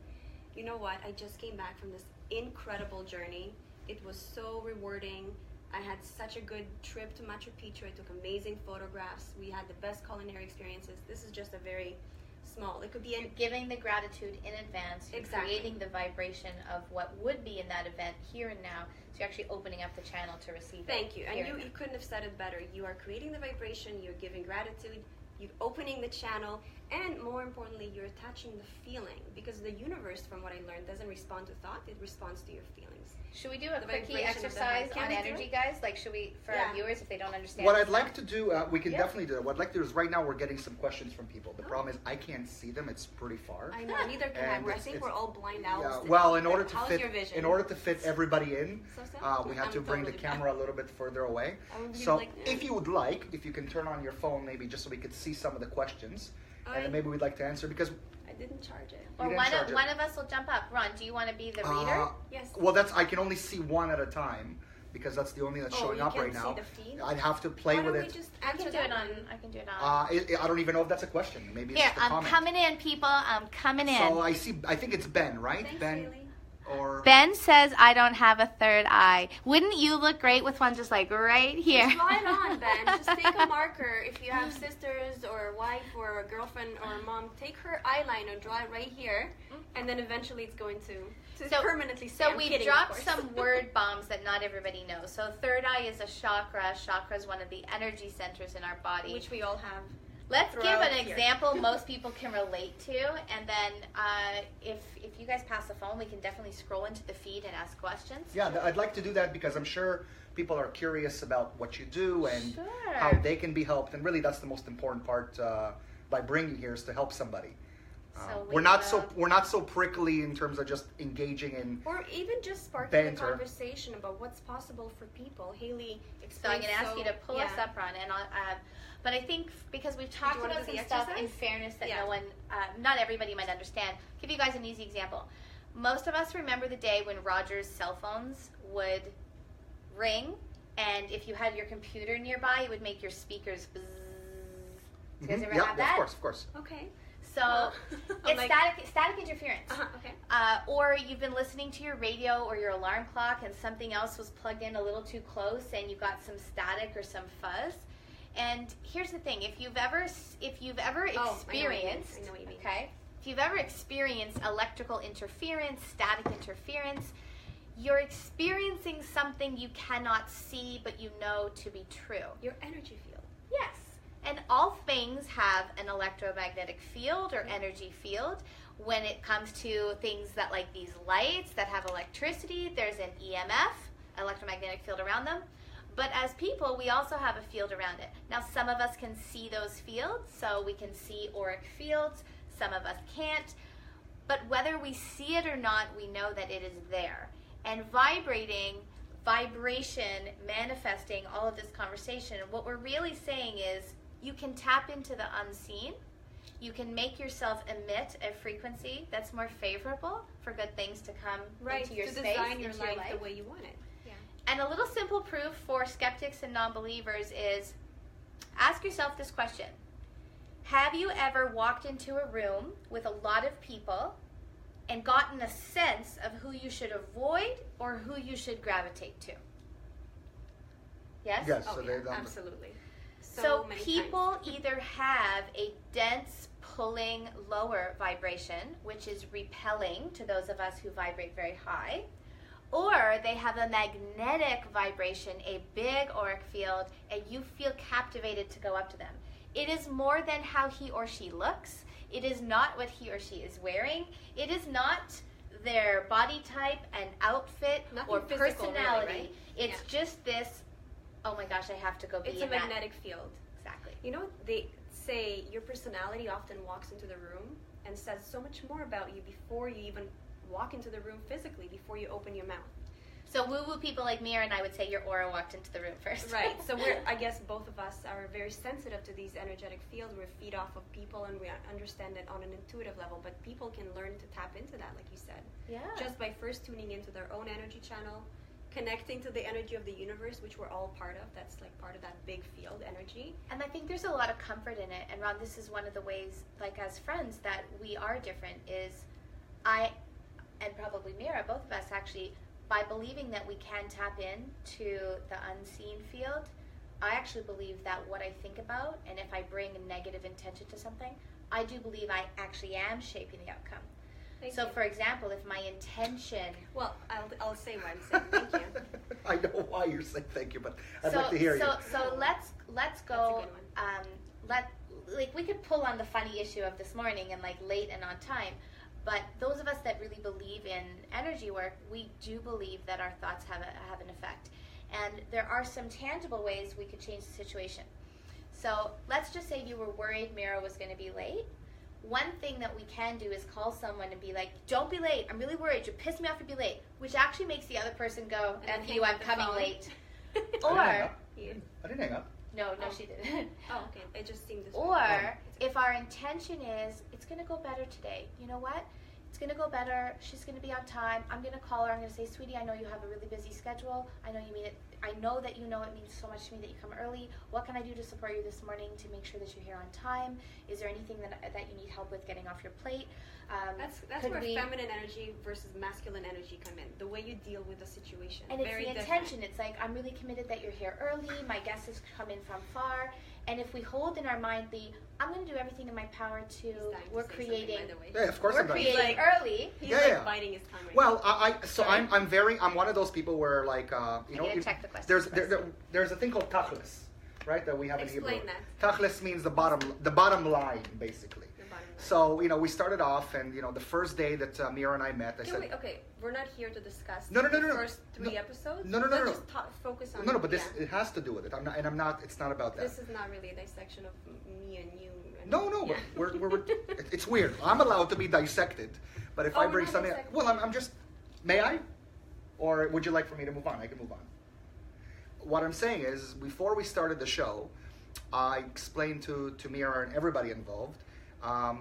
you know what, I just came back from this incredible journey. It was so rewarding. I had such a good trip to Machu Picchu. I took amazing photographs. We had the best culinary experiences. This is just a very small, it could be giving the gratitude in advance. You're creating the vibration of what would be in that event here and now. So you're actually opening up the channel to receive it. Thank you. And you couldn't have said it better. You are creating the vibration, you're giving gratitude, you're opening the channel, and more importantly, you're attaching the feeling, because the universe, from what I learned, doesn't respond to thought, it responds to your feelings. Should we do a quickie exercise on energy, guys? Like, should we, for our viewers, if they don't understand? What I'd like to do, we can definitely do it. What I'd like to do is, right now we're getting some questions from people. The problem is I can't see them. It's pretty far. I know, neither can I. I think we're all blind owls. Yeah, well, in order to fit everybody in, we have to bring the camera a little bit further away. So if you would like, if you can turn on your phone maybe just so we could see some of the questions, and then maybe we'd like to answer, because I didn't charge it. Or one of us will jump up. Ron, do you want to be the reader? Yes. Well, I can only see one at a time, because that's the only that's showing up right now. See the feed? I'd have to play with it. I can do it on. I don't even know if that's a question. Maybe it's here. just a comment. I'm coming in, people. I'm coming in. So I think it's Ben, right? Thanks, Ben. Haley. Or Ben says I don't have a third eye. Wouldn't you look great with one just like right here? Just draw it on, Ben. Just take a marker. If you have sisters or a wife or a girlfriend or a mom, take her eyeliner, draw it right here, and then eventually it's going to permanently stay. So we dropped some word bombs that not everybody knows. So third eye is a chakra. Chakra is one of the energy centers in our body, which we all have. Let's give an example most people can relate to, and then if you guys pass the phone, we can definitely scroll into the feed and ask questions. Yeah, I'd like to do that, because I'm sure people are curious about what you do and how they can be helped, and really that's the most important part by bringing you here, is to help somebody. We're not so prickly in terms of just engaging in, or even just sparking a conversation about what's possible for people. Haley explained. So I'm going to ask you to pull us up, Ron, and but I think because we've talked about some stuff in fairness that no one, not everybody might understand. I'll give you guys an easy example. Most of us remember the day when Roger's cell phones would ring, and if you had your computer nearby, it would make your speakers bzzz. You guys ever have that? Of course. Okay. So it's static interference. Okay. Or you've been listening to your radio or your alarm clock and something else was plugged in a little too close and you got some static or some fuzz. And here's the thing: if you've ever experienced, I know what you mean. Okay, if you've ever experienced electrical interference, static interference, you're experiencing something you cannot see but you know to be true. Your energy field. Yes. And all things have an electromagnetic field or energy field. When it comes to things that like these lights that have electricity, there's an EMF, electromagnetic field around them. But as people, we also have a field around it. Now, some of us can see those fields, so we can see auric fields. Some of us can't. But whether we see it or not, we know that it is there. And vibration, manifesting all of this conversation, what we're really saying is, you can tap into the unseen. You can make yourself emit a frequency that's more favorable for good things to come into your space, design your into life your life the way you want it. Yeah. And a little simple proof for skeptics and non-believers is, ask yourself this question. Have you ever walked into a room with a lot of people and gotten a sense of who you should avoid or who you should gravitate to? Yes? Yes. Oh, So yeah, they absolutely. So many people times. either have a dense, pulling, lower vibration, which is repelling to those of us who vibrate very high, or they have a magnetic vibration, a big auric field, and you feel captivated to go up to them. It is more than how he or she looks. It is not what he or she is wearing. It is not their body type and outfit Nothing or physical, personality. really, right? It's just this, oh my gosh, I have to go be It's a in that. magnetic field. Exactly. You know, they say your personality often walks into the room and says so much more about you before you even walk into the room physically, before you open your mouth. So woo-woo people like Mira and I would say your aura walked into the room first. Right. So I guess both of us are very sensitive to these energetic fields. We feed off of people and we understand it on an intuitive level, but people can learn to tap into that, like you said. Yeah. Just by first tuning into their own energy channel, connecting to the energy of the universe, which we're all part of. That's like part of that big field energy. And I think there's a lot of comfort in it. And Ron, this is one of the ways, like as friends, that we are different is I, and probably Mira, both of us actually, by believing that we can tap in to the unseen field, I actually believe that what I think about, and if I bring a negative intention to something, I do believe I actually am shaping the outcome. Thank So you. for example, if my intention... Well, I'll say what I'm saying. Thank you. I know why you're saying thank you, but I'd so, like to hear you. So let's go. That's a good one. We could pull on the funny issue of this morning and like late and on time, but those of us that really believe in energy work, we do believe that our thoughts have an effect, and there are some tangible ways we could change the situation. So let's just say you were worried Mira was going to be late. One thing that we can do is call someone and be like, don't be late, I'm really worried, you pissed me off to be late, which actually makes the other person go, And F hang you, up I'm the coming phone. late. I didn't hang Or, up. I didn't hang up. no, Oh. she didn't. Oh, okay. It just seemed this Or way. if our intention is, it's going to go better today. You know what? It's going to go better. She's going to be on time. I'm going to call her. I'm going to say, sweetie, I know you have a really busy schedule. I know you mean it. I know that you know it means so much to me that you come early. What can I do to support you this morning to make sure that you're here on time? Is there anything that you need help with getting off your plate? That's could where we- feminine energy versus masculine energy come in. The way you deal with the situation. And it's Very the different. intention. It's like, I'm really committed that you're here early. My guest has come in from far. And if we hold in our mind I'm going to do everything in my power to, He's dying to we're say something, creating, by the way. Yeah, of course we're I'm dying. creating Like- early. He's Yeah, like yeah. biting his tongue right Well, now. I'm one of those people where like you know gotta check the questions there's first. there's a thing called tachlis, right? That we have in Hebrew. Explain that. Tachlis means the bottom line, basically. The bottom line. So we started off, and the first day that Mira and I met, I said, Wait, okay, we're not here to discuss No. the first three episodes. No. Let's just focus on. no, but this yeah. it has to do with it. I'm not. It's not about that. This is not really a dissection of me and you. And, No, yeah. but we're it's weird. I'm allowed to be dissected, but if Oh, I we're bring not something, dissecting. well, I'm just. May I? Or would you like for me to move on? I can move on. What I'm saying is, before we started the show, I explained to Mira and everybody involved, a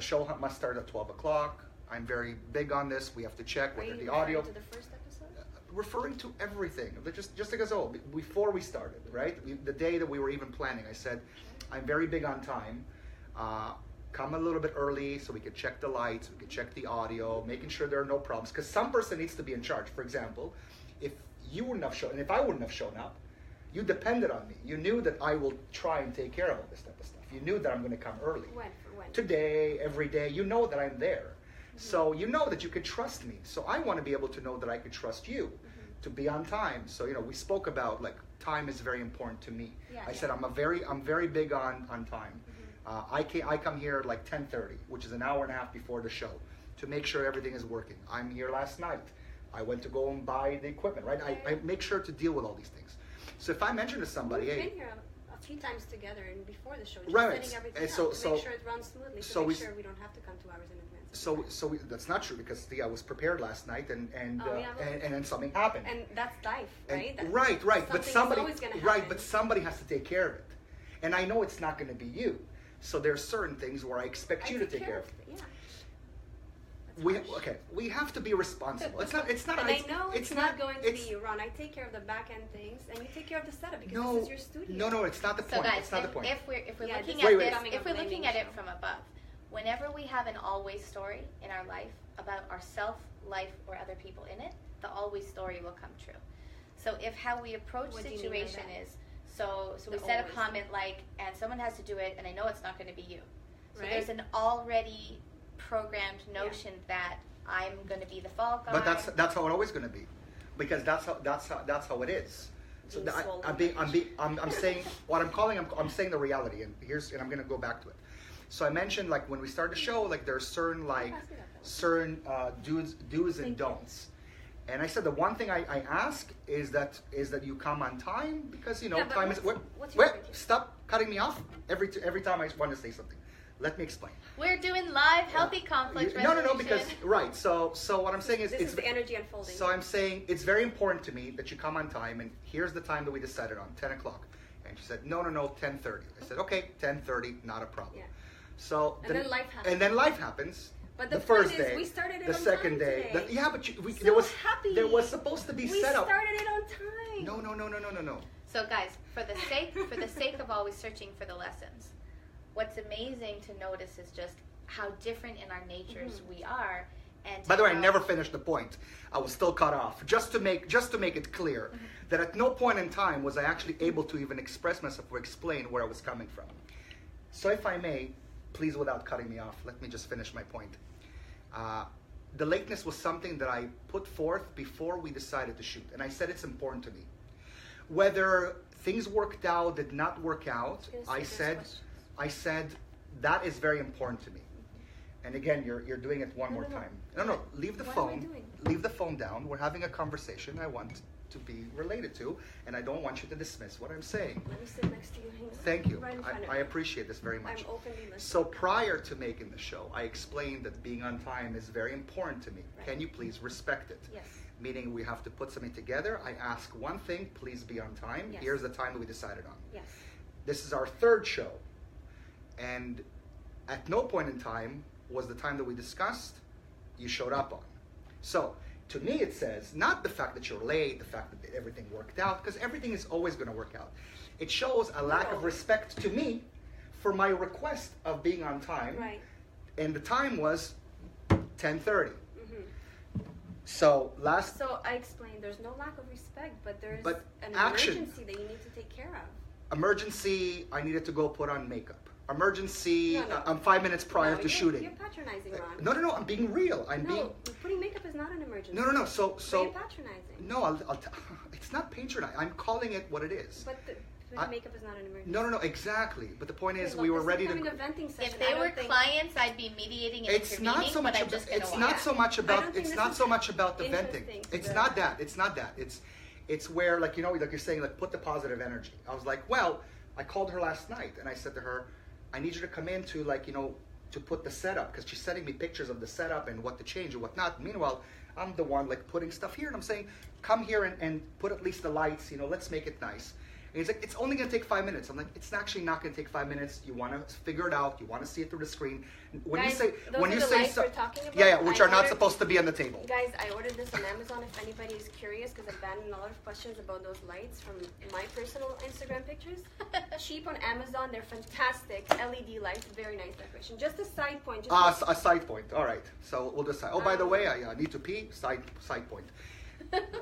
show must start at 12 o'clock. I'm very big on this. We have to check Are whether you the audio. referring to the first episode? Referring to everything, just because before we started, right? The day that we were even planning, I said, I'm very big on time. come a little bit early so we could check the lights, we could check the audio, making sure there are no problems. Because some person needs to be in charge. For example, if you wouldn't have shown, and if I wouldn't have shown up, you depended on me. You knew that I will try and take care of all this type of stuff. You knew that I'm going to come early. When? Today, every day. You know that I'm there. So you know that you could trust me. So I want to be able to know that I could trust you to be on time. So, you know, we spoke about, like, time is very important to me. I said I'm very big on time. I come here like 10:30, which is an hour and a half before the show, to make sure everything is working. I'm here last night. I went to go and buy the equipment, right? I make sure to deal with all these things. So if I mention to somebody, we've hey, been here a few times together and before the show, just right, setting everything and up so to make sure it runs smoothly, to make sure we don't have to come 2 hours in advance. So that's not true, because I was prepared last night, and well, then something happened. And that's life, right? Right. But somebody, always gonna happen. right, but somebody has to take care of it, and I know it's not going to be you. So there's certain things where I expect you to take care of it. Yeah. We have to be responsible. It's not. And I know it's not going to be you, Ron. I take care of the back end things, and you take care of the setup, because this is your studio. No, it's not the point. So guys, it's not the point. if we're looking Wait. at this, if we're looking at it from above, whenever we have an always story in our life about ourself, life, or other people in it, the always story will come true. So if how we approach situation is, so we set a comment like, and someone has to do it, and I know it's not going to be you. So there's an already programmed notion that I'm going to be the fall guy. But that's how it's always going to be, because that's how it is. So I'm saying what I'm saying the reality, and I'm going to go back to it. So I mentioned, like, when we start the show, like, there's certain do's and don'ts. And I said the one thing I ask is that you come on time, because, you know, time is. Stop cutting me off every time I want to say something. Let me explain. We're doing live healthy conflict resolution. No, because right. So what I'm saying is, this is the energy unfolding. So I'm saying it's very important to me that you come on time, and here's the time that we decided on, 10 o'clock. And she said, no, 10:30. I said, okay, 10:30, not a problem. Yeah. So and then life happens. And then life happens. But the first point day, is, we started it the on second time day. today. But there was supposed to be set up. We started it on time. No. So guys, for the sake of always searching for the lessons, what's amazing to notice is just how different in our natures we are. And by the way, I never finished the point. I was still cut off. Just to make it clear that at no point in time was I actually able to even express myself or explain where I was coming from. So if I may, please, without cutting me off, let me just finish my point. The lateness was something that I put forth before we decided to shoot, and I said it's important to me. Whether things worked out, did not work out, I said that is very important to me. And again, you're doing it one more time. No, leave the phone. Leave the phone down. We're having a conversation I want to be related to, and I don't want you to dismiss what I'm saying. Let me sit next to you. Thank you. I appreciate this very much. I'm openly listening. So prior to making the show, I explained that being on time is very important to me. Right. Can you please respect it? Yes. Meaning we have to put something together. I ask one thing, please be on time. Yes. Here's the time that we decided on. Yes. This is our third show. And at no point in time was the time that we discussed you showed up on. So to me it says, not the fact that you're late, the fact that everything worked out, because everything is always going to work out. It shows a lack of respect to me for my request of being on time. Right. And the time was 10:30. So I explained there's no lack of respect, but there's an action. Emergency that you need to take care of. Emergency, I needed to go put on makeup. Emergency, I'm 5 minutes prior to shooting. You're patronizing, Ron. No, I'm being real. Putting makeup is not an emergency. No. So you're patronizing. No, it's not patronizing. I'm calling it what it is. But makeup is not an emergency. No, exactly. But the point is, we were ready to. If they were clients, I'd be mediating and intervening. It's not so much about the venting. It's not that. It's where, like, you know, like you're saying, like, put the positive energy. I was like, well, I called her last night and I said to her, I need you to come in to, like, you know, to put the setup, because she's sending me pictures of the setup and what to change and what not. Meanwhile, I'm the one, like, putting stuff here, and I'm saying, come here and put at least the lights, you know, let's make it nice. And he's like, it's only going to take 5 minutes. I'm like, it's actually not going to take 5 minutes. You want to figure it out. You want to see it through the screen. When Guys, when you say we're talking about, yeah, which are not supposed to be on the table. Guys, I ordered this on Amazon if anybody is curious, because I've gotten a lot of questions about those lights from my personal Instagram pictures. Cheap on Amazon. They're fantastic. LED lights. Very nice decoration. Just a side point. A side point. All right. So we'll decide. Oh, by the way, I need to pee. Side point.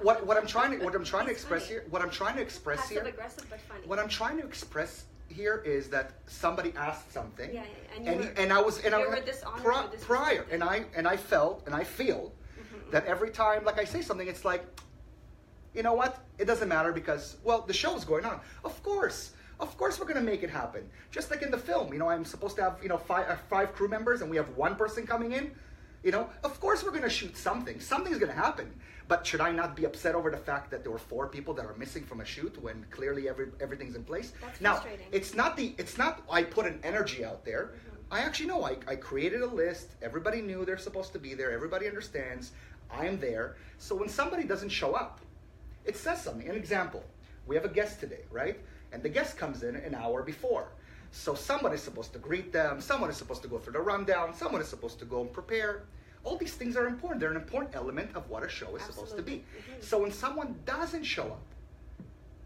What I'm trying to express here. Passive aggressive but funny. What I'm trying to express here is that somebody asked something. Yeah. And I was dishonored prior, and I feel that every time, like I say something, it's like, you know what? It doesn't matter because, well, the show's going on. Of course, we're gonna make it happen. Just like in the film, I'm supposed to have five crew members, and we have one person coming in. Of course we're gonna shoot something. Something's gonna happen. But should I not be upset over the fact that there were 4 people that are missing from a shoot when clearly everything's in place? That's now, frustrating. it's not I put an energy out there. I actually know. I created a list. Everybody knew they're supposed to be there. Everybody understands. I am there. So when somebody doesn't show up, it says something. An example. We have a guest today, right? And the guest comes in an hour before. So somebody's supposed to greet them. Someone is supposed to go through the rundown. Someone is supposed to go and prepare. All these things are important. They're an important element of what a show is supposed to be. So when someone doesn't show up,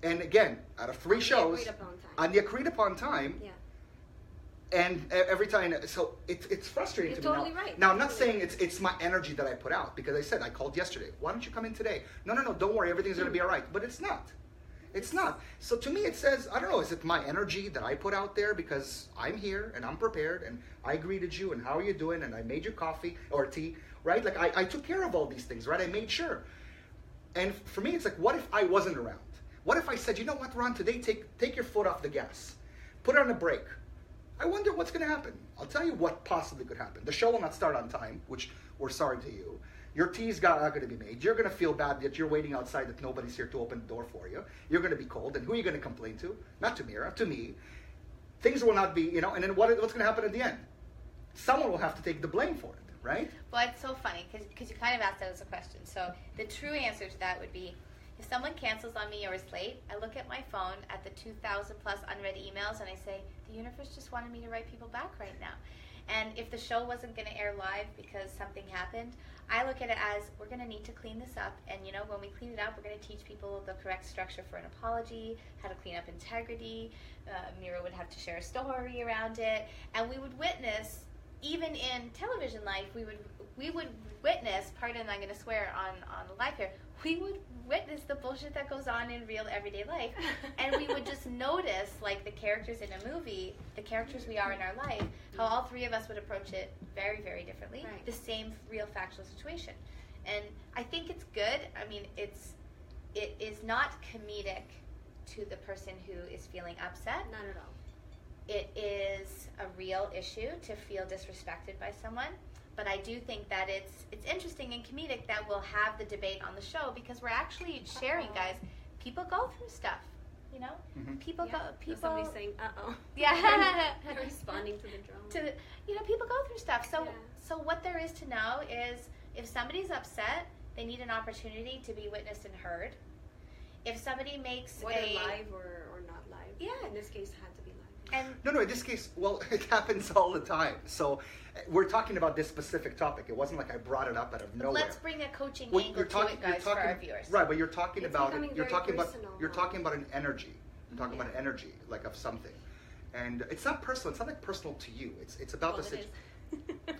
and again, out of 3 shows, on the agreed upon time, and every time, so it's frustrating to me. You're totally right. Now, I'm not saying it's my energy that I put out, because I said, I called yesterday. Why don't you come in today? No, don't worry, everything's going to be all right. But it's not. It's not. So to me, it says, I don't know, is it my energy that I put out there because I'm here and I'm prepared and I greeted you and how are you doing and I made you coffee or tea, right? Like I took care of all these things, right? I made sure. And for me, it's like, what if I wasn't around? What if I said, you know what, Ron, today take your foot off the gas. Put it on the brake. I wonder what's going to happen. I'll tell you what possibly could happen. The show will not start on time, which we're sorry to you. Your tea's not going to be made. You're going to feel bad that you're waiting outside, that nobody's here to open the door for you. You're going to be cold. And who are you going to complain to? Not to Mira, to me. Things will not be, and then what's going to happen at the end? Someone will have to take the blame for it, right? Well, it's so funny because you kind of asked that as a question. So the true answer to that would be, if someone cancels on me or is late, I look at my phone at the 2,000 plus unread emails and I say, the universe just wanted me to write people back right now. And if the show wasn't going to air live because something happened, I look at it as, we're going to need to clean this up. And, when we clean it up, we're going to teach people the correct structure for an apology, how to clean up integrity. Mira would have to share a story around it. And we would witness, even in television life, we would witness, pardon, I'm going to swear on the live here, we would witness the bullshit that goes on in real everyday life. And we would just notice, like the characters in a movie, the characters we are in our life, how all 3 of us would approach it very, very differently. Right. The same real factual situation. And I think it's good. I mean, it is not comedic to the person who is feeling upset. Not at all. It is a real issue to feel disrespected by someone. But I do think that it's interesting and comedic that we'll have the debate on the show because we're actually sharing, guys. People go through stuff, Mm-hmm. People go. People. Somebody's saying, "Uh-oh." Yeah. They're responding to the drama. People go through stuff. So what there is to know is if somebody's upset, they need an opportunity to be witnessed and heard. If somebody makes whether live or not live. Yeah. In this case, it had to be live. And No, in this case, well, it happens all the time. So we're talking about this specific topic. It wasn't like I brought it up out of nowhere. Let's bring a coaching angle to it, guys, for our viewers. Right, but you're talking It's about becoming you're very talking personal about you're now. talking about an energy. You're talking about an energy, like of something, and it's not personal. It's not like personal to you. It's about the Well, it situation. is.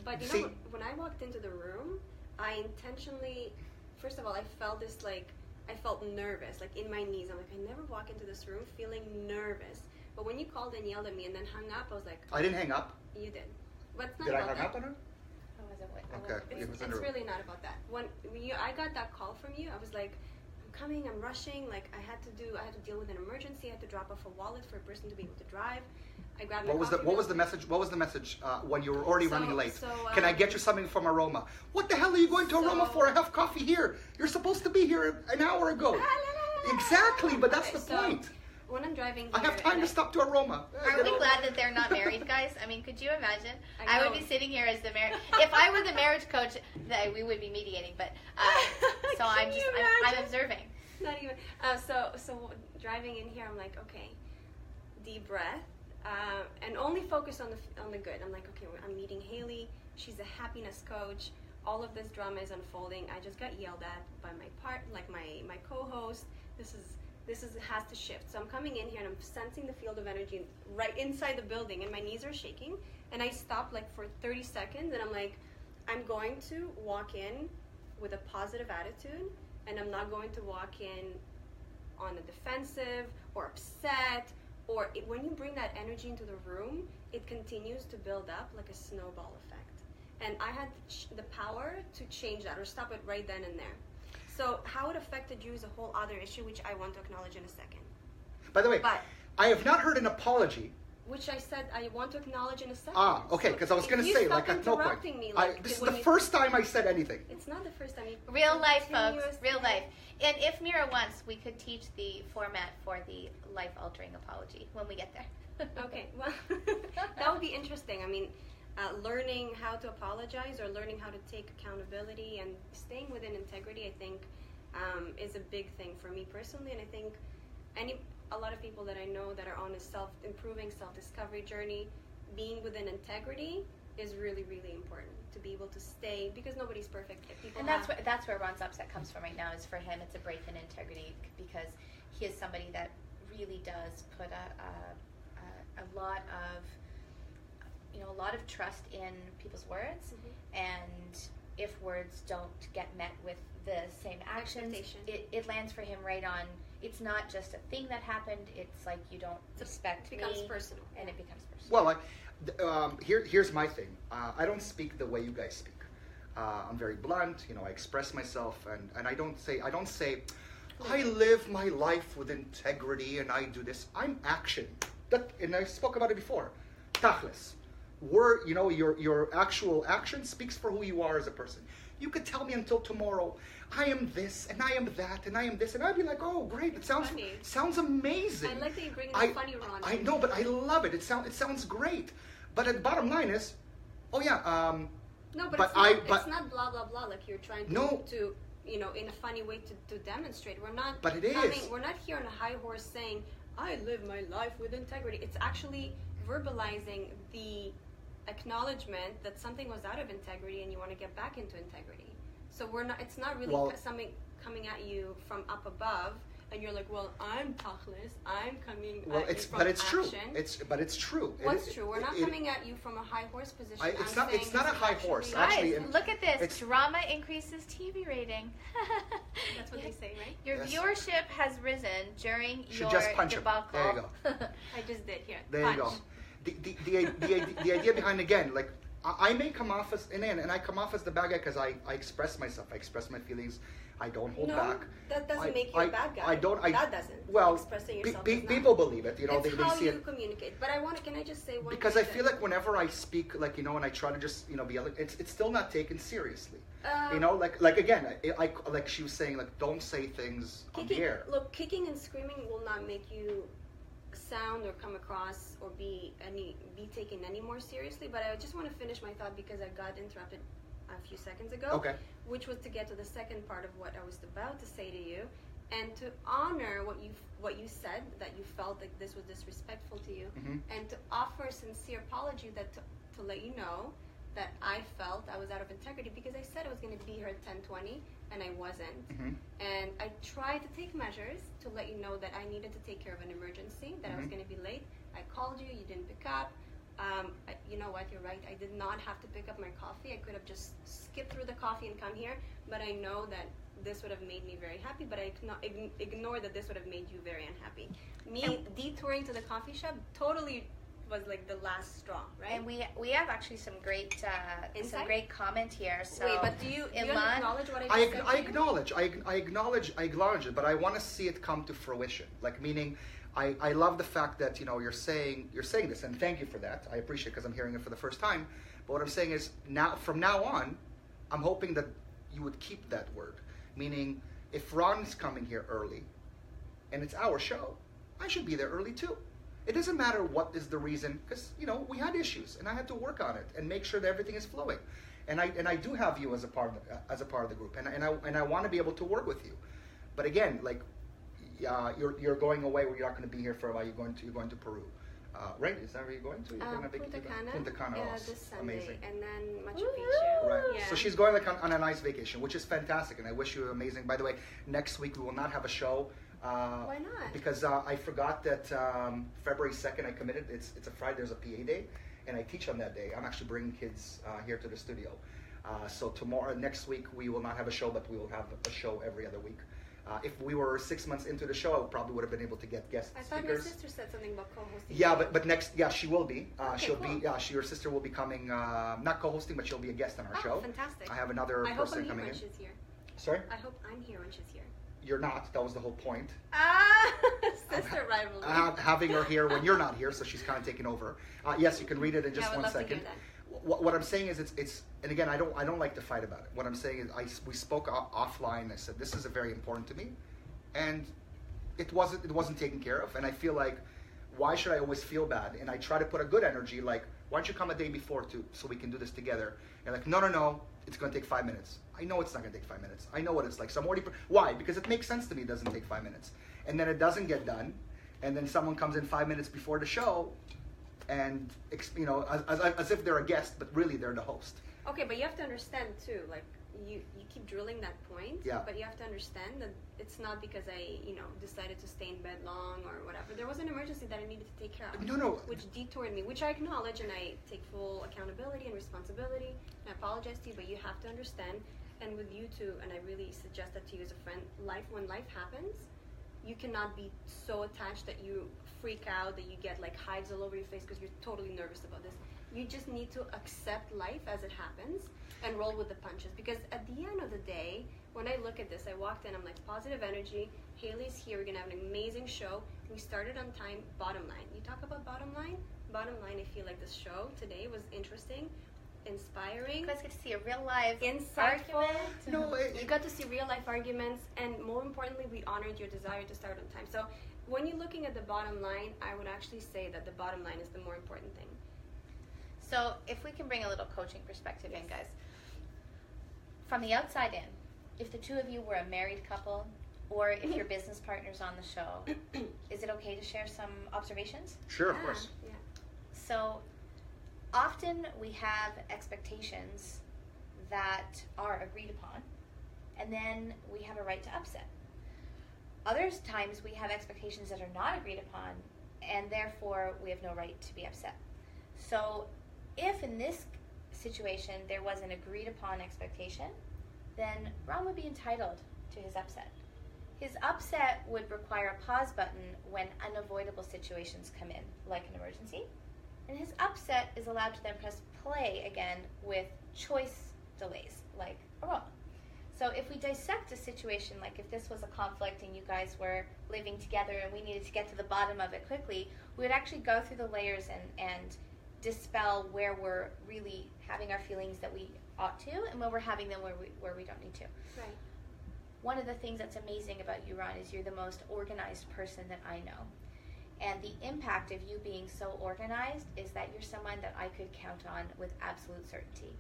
But See- when I walked into the room, I intentionally, first of all, I felt this I felt nervous, like in my knees. I'm like, I never walk into this room feeling nervous. But when you called and yelled at me and then hung up, I was like, I didn't hang up. you did. But it's not Did I about hang that. up on her? Okay. It's really not about that. When I got that call from you, I was like, I'm coming, I'm rushing. Like I had to deal with an emergency. I had to drop off a wallet for a person to be able to drive. I grabbed my coffee What was milk. the message? What was the message when you were already running late? So, Can I get you something from Aroma? What the hell are you going to Aroma for? I have coffee here. You're supposed to be here an hour ago. Exactly, but that's Okay, the point. When I'm driving here, I have time to stop to Aroma. Are we glad that they're not married, guys? I mean, could you imagine? I I would know. be sitting here as the marriage. If I were the marriage coach, we would be mediating. But so I'm Can just you I'm imagine? observing. Not even. So driving in here, I'm like, okay, deep breath, and only focus on the good. I'm like, okay, I'm meeting Haley. She's a happiness coach. All of this drama is unfolding. I just got yelled at by my co-host. This has to shift. So I'm coming in here and I'm sensing the field of energy right inside the building, and my knees are shaking. And I stop like for 30 seconds, and I'm like, I'm going to walk in with a positive attitude, and I'm not going to walk in on the defensive or upset. When you bring that energy into the room, it continues to build up like a snowball effect. And I had the power to change that or stop it right then and there. So how it affected you is a whole other issue, which I want to acknowledge in a second. By the way, I have not heard an apology. Which I said I want to acknowledge in a second. Okay, because I was going to say, like, at no point. Me, this is the first time I said anything. It's not the first time. Real life, folks. Real life. And if Mira wants, we could teach the format for the life-altering apology when we get there. Okay, well, that would be interesting. I mean, learning how to apologize or learning how to take accountability and staying within integrity, I think, is a big thing for me personally. And I think a lot of people that I know that are on a self-improving, self-discovery journey, being within integrity is really, really important to be able to stay, because nobody's perfect. And that's where Ron's upset comes from right now. Is for him, it's a break in integrity, because he is somebody that really does put a lot of trust in people's words, and if words don't get met with the same actions, it lands for him right on. It's not just a thing that happened. It's like you don't respect me. It becomes personal. And it becomes personal. Well, here's my thing. I don't speak the way you guys speak. I'm very blunt. I express myself, and I don't say I live my life with integrity and I do this. I'm action. And I spoke about it before. Tachlis. Your actual action speaks for who you are as a person. You could tell me until tomorrow, I am this, and I am that, and I am this, and I'd be like, oh, great, it sounds amazing. I like that you bring the funny Ron. I know, but I love it. It sounds great. But the bottom line is, no, but it's not blah blah blah like you're trying to in a funny way to demonstrate. We're not. But it is. We're not here on a high horse saying I live my life with integrity. It's actually verbalizing the acknowledgement that something was out of integrity and you want to get back into integrity. So it's not really something coming at you from up above, and you're like, well, I'm tachlis, I'm coming at you from action. But it's true. What's true? We're not coming at you from a high horse position. It's not a high horse. Guys, actually, look at this. Drama increases TV rating. That's what they say, right? Your viewership has risen during your just punch debacle. There you go. I just did here. There you go. The idea behind, again, like, I may come off as, and I come off as the bad guy because I express myself. I express my feelings. I don't hold back. That doesn't make you a bad guy. That doesn't. Well, expressing yourself people believe it. It's they how see you it. communicate. But can I just say one because thing? I feel like whenever I speak, like, and I try to just, be, it's still not taken seriously. Like again, I like she was saying, like, don't say things on the air. Look, kicking and screaming will not make you sound or come across or be taken any more seriously. But I just want to finish my thought because I got interrupted a few seconds ago. Okay. Which was to get to the second part of what I was about to say to you, and to honor what you said, that you felt like this was disrespectful to you, and to offer a sincere apology that to let you know that I felt I was out of integrity because I said I was going to be here at 10:20 and I wasn't. And I tried to take measures to let you know that I needed to take care of an emergency, that I was going to be late. I called you, you didn't pick up. You know what, you're right. I did not have to pick up my coffee. I could have just skipped through the coffee and come here, but I know that this would have made me very happy, but I ignore that this would have made you very unhappy. Me detouring to the coffee shop totally was like the last straw, right? And we have actually some great comment here. So wait, but do you acknowledge what I just said? I acknowledge it, but I want to see it come to fruition. Like, meaning, I love the fact that you're saying this, and thank you for that. I appreciate it because I'm hearing it for the first time. But what I'm saying is, from now on, I'm hoping that you would keep that word. Meaning, if Ron's coming here early, and it's our show, I should be there early too. It doesn't matter what is the reason, because we had issues, and I had to work on it and make sure that everything is flowing. And I do have you as a part of the group, and I want to be able to work with you. But again, like you're going away where you're not going to be here for a while. You're going to Peru. Right? Is that where you're going to? You're going to Punta Cana. This Sunday, amazing. and then Machu Picchu. Right. Yeah. So she's going like on a nice vacation, which is fantastic, and I wish you amazing. By the way, next week we will not have a show. Why not? Because I forgot that February 2nd I committed. It's a Friday. There's a PA day, and I teach on that day. I'm actually bringing kids here to the studio. So next week we will not have a show, but we will have a show every other week. If we were 6 months into the show, I probably would have been able to get guest I thought speakers. my sister said something about co-hosting. Yeah, but next, she will be. Okay, cool. Your sister will be coming, not co-hosting, but she'll be a guest on our show. Fantastic. I have another person coming in. I hope I'm here when she's here. Sorry? I hope I'm here when she's here. You're not. That was the whole point. Sister rivalry. Having her here when you're not here, so she's kind of taking over. Yes, you can read it in just 1 second. To hear that. What I'm saying is it's and again I don't like to fight about it. What I'm saying is we spoke offline. I said this is very important to me, and it wasn't taken care of. And I feel like why should I always feel bad? And I try to put a good energy like why don't you come a day before so we can do this together? And like no, it's going to take 5 minutes. I know it's not going to take 5 minutes. I know what it's like. So I'm already why? Because it makes sense to me. It doesn't take 5 minutes, and then it doesn't get done, and then someone comes in 5 minutes before the show. And as if they're a guest, but really they're the host. Okay, but you have to understand too. Like you keep drilling that point. Yeah. But you have to understand that it's not because I decided to stay in bed long or whatever. There was an emergency that I needed to take care of. No. Which detoured me, which I acknowledge and I take full accountability and responsibility. And I apologize to you, but you have to understand. And with you too, and I really suggest that to you as a friend. When life happens, you cannot be so attached that you freak out, that you get like hives all over your face because you're totally nervous about this. You just need to accept life as it happens and roll with the punches. Because at the end of the day, when I look at this, I walked in, I'm like, positive energy. Haley's here. We're going to have an amazing show. We started on time. Bottom line. You talk about bottom line? Bottom line, I feel like this show today was interesting, inspiring. You guys get to see a real life insightful. argument. You got to see real life arguments, and more importantly, we honored your desire to start on time. So when you're looking at the bottom line, I would actually say that the bottom line is the more important thing. So if we can bring a little coaching perspective in, guys. From the outside in, if the two of you were a married couple, or if your business partner's on the show, is it okay to share some observations? Sure, of course. Yeah. So often we have expectations that are agreed upon, and then we have a right to upset. Other times we have expectations that are not agreed upon, and therefore we have no right to be upset. So if in this situation there was an agreed upon expectation, then Ron would be entitled to his upset. His upset would require a pause button when unavoidable situations come in, like an emergency. And his upset is allowed to then press play again with choice delays, like a wrong. So if we dissect a situation, like if this was a conflict and you guys were living together and we needed to get to the bottom of it quickly, we would actually go through the layers and dispel where we're really having our feelings that we ought to and where we're having them where we don't need to. Right. One of the things that's amazing about you, Ron, is you're the most organized person that I know. And the impact of you being so organized is that you're someone that I could count on with absolute certainty.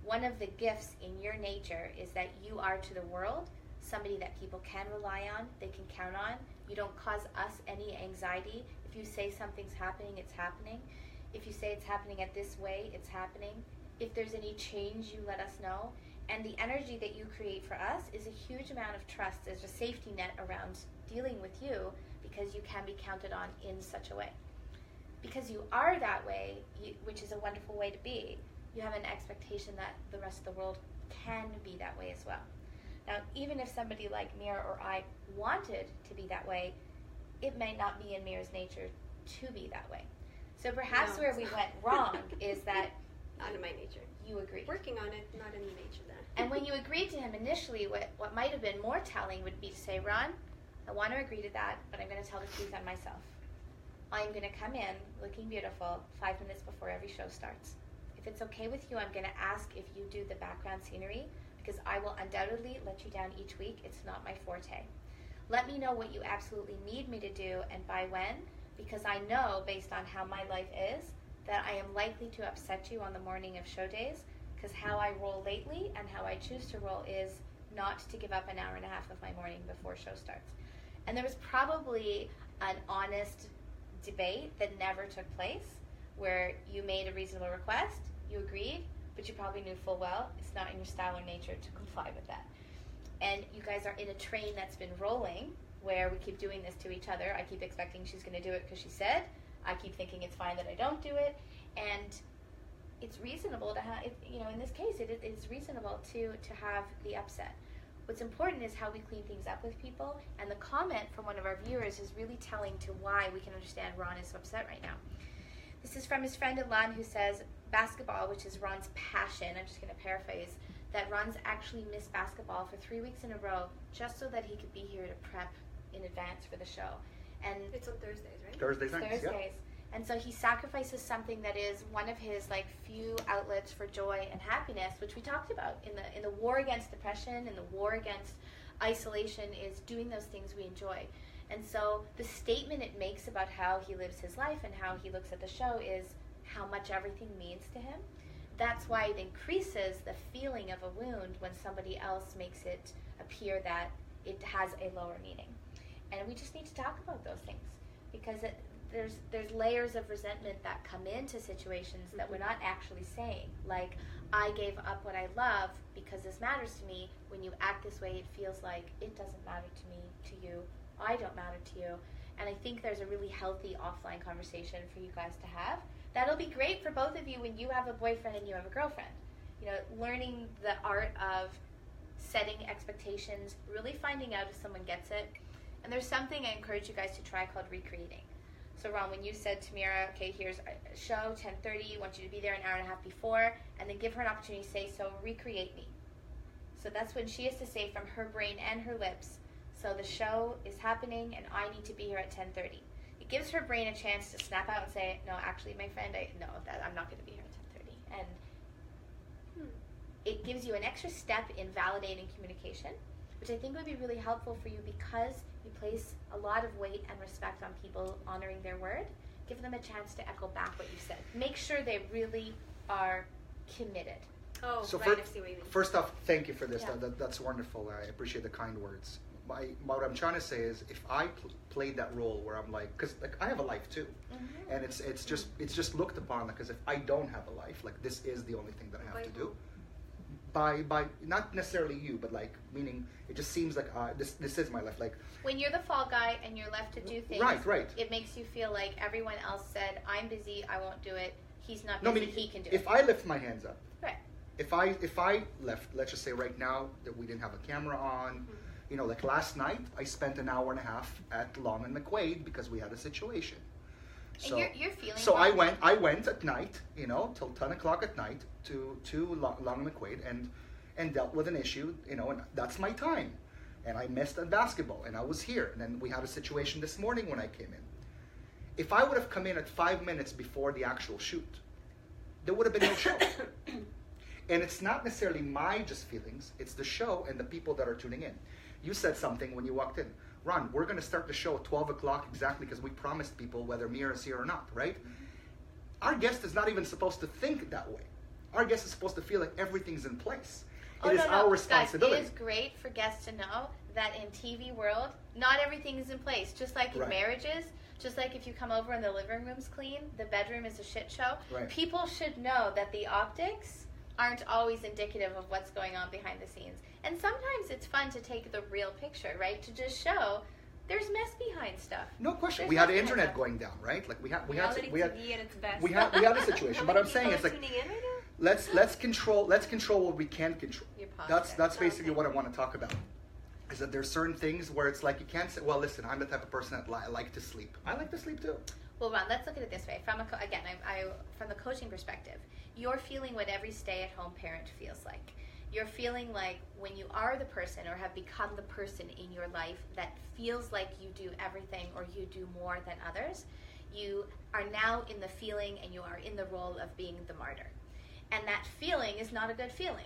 One of the gifts in your nature is that you are to the world somebody that people can rely on, they can count on. You don't cause us any anxiety. If you say something's happening, it's happening. If you say it's happening at this way, it's happening. If there's any change, you let us know. And the energy that you create for us is a huge amount of trust. There's a safety net around dealing with you because you can be counted on in such a way. Because you are that way, which is a wonderful way to be, you have an expectation that the rest of the world can be that way as well. Now, even if somebody like Mira or I wanted to be that way, it may not be in Mira's nature to be that way. So perhaps where we went wrong is that not in my nature. You agreed. Working on it, not in the nature then. And when you agreed to him initially, what might have been more telling would be to say, Ron, I want to agree to that, but I'm going to tell the truth on myself. I'm going to come in looking beautiful 5 minutes before every show starts. If it's okay with you, I'm going to ask if you do the background scenery, because I will undoubtedly let you down each week. It's not my forte. Let me know what you absolutely need me to do and by when, because I know, based on how my life is, that I am likely to upset you on the morning of show days, because how I roll lately and how I choose to roll is not to give up an hour and a half of my morning before show starts. And there was probably an honest debate that never took place, where you made a reasonable request, you agreed, but you probably knew full well it's not in your style or nature to comply with that. And you guys are in a train that's been rolling, where we keep doing this to each other. I keep expecting she's going to do it because she said. I keep thinking it's fine that I don't do it. And it's reasonable to have, in this case, it's reasonable to have the upset. What's important is how we clean things up with people, and the comment from one of our viewers is really telling to why we can understand Ron is so upset right now. This is from his friend Ilan, who says, basketball, which is Ron's passion, I'm just going to paraphrase, that Ron's actually missed basketball for 3 weeks in a row just so that he could be here to prep in advance for the show. And it's on Thursdays, right? Thursdays nights, yeah. And so he sacrifices something that is one of his few outlets for joy and happiness, which we talked about in the war against depression and the war against isolation, is doing those things we enjoy. And so the statement it makes about how he lives his life and how he looks at the show is how much everything means to him. That's why it increases the feeling of a wound when somebody else makes it appear that it has a lower meaning. And we just need to talk about those things, because there's layers of resentment that come into situations that we're not actually saying. Like, I gave up what I love because this matters to me. When you act this way, it feels like it doesn't matter to me, to you. I don't matter to you. And I think there's a really healthy offline conversation for you guys to have. That'll be great for both of you when you have a boyfriend and you have a girlfriend. Learning the art of setting expectations, really finding out if someone gets it. And there's something I encourage you guys to try called recreating. So Ron, when you said to Mira, okay, here's a show, 10:30, I want you to be there an hour and a half before, and then give her an opportunity to say, so recreate me. So that's when she has to say from her brain and her lips, so the show is happening and I need to be here at 10:30. It gives her brain a chance to snap out and say, no, actually, my friend, I'm not going to be here at 10:30. And it gives you an extra step in validating communication, which I think would be really helpful for you because you place a lot of weight and respect on people honoring their word. Give them a chance to echo back what you said. Make sure they really are committed. Oh, so right, I see what you mean. First off, thank you for this. Yeah. That's wonderful. I appreciate the kind words. What I'm trying to say is, if I played that role where I'm because I have a life too, and it's just looked upon as if I don't have a life, this is the only thing that I have to do. By not necessarily you, but meaning it just seems like this is my life. When you're the fall guy and you're left to do things, right. It makes you feel like everyone else said, I'm busy, I won't do it. He's not busy, no, meaning, he can do it. If I lift my hands up, right. If I left, let's just say right now that we didn't have a camera on, last night I spent an hour and a half at Long and McQuaid because we had a situation. So, and you're feeling. So I went at night, till 10 o'clock at night to Long and McQuaid and dealt with an issue, and that's my time. And I missed on basketball, and I was here. And then we had a situation this morning when I came in. If I would have come in at 5 minutes before the actual shoot, there would have been no show. And it's not necessarily my just feelings, it's the show and the people that are tuning in. You said something when you walked in. Ron, we're going to start the show at 12 o'clock exactly because we promised people whether Mira is here or not, right? Our guest is not even supposed to think that way. Our guest is supposed to feel like everything's in place. It is our responsibility. Guys, it is great for guests to know that in TV world, not everything is in place. Just like in marriages, just like if you come over and the living room's clean, the bedroom is a shit show. Right. People should know that the optics aren't always indicative of what's going on behind the scenes. And sometimes it's fun to take the real picture, right? To just show there's mess behind stuff. No question. There's we had the internet going down, right? We had TV at its best. we had a situation. But I'm saying it's tuning in right now? let's control what we can control. You're positive. That's basically what I want to talk about. Is that there's certain things where it's you can't say, well, listen, I'm the type of person that I like to sleep. I like to sleep too. Well, Ron, let's look at it this way. From from the coaching perspective, you're feeling what every stay-at-home parent feels like. You're feeling like when you are the person or have become the person in your life that feels like you do everything or you do more than others, you are now in the feeling and you are in the role of being the martyr. And that feeling is not a good feeling.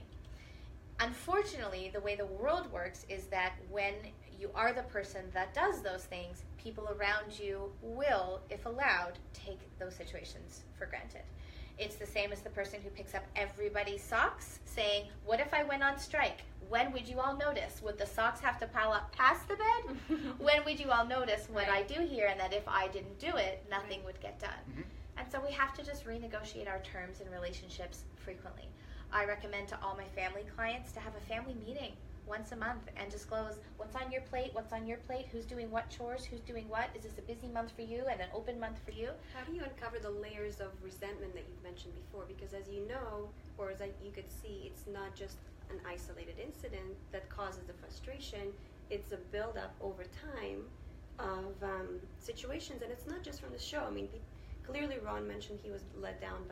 Unfortunately, the way the world works is that when you are the person that does those things, people around you will, if allowed, take those situations for granted. It's the same as the person who picks up everybody's socks saying, what if I went on strike? When would you all notice? Would the socks have to pile up past the bed? When would you all notice what I do here, and that if I didn't do it, nothing would get done? Mm-hmm. And so we have to just renegotiate our terms in relationships frequently. I recommend to all my family clients to have a family meeting once a month and disclose what's on your plate, what's on your plate, who's doing what chores, who's doing what, is this a busy month for you and an open month for you? How do you uncover the layers of resentment that you've mentioned before? Because as you know, or as you could see, it's not just an isolated incident that causes the frustration, it's a build-up over time of situations, and it's not just from the show. I mean, clearly Ron mentioned he was let down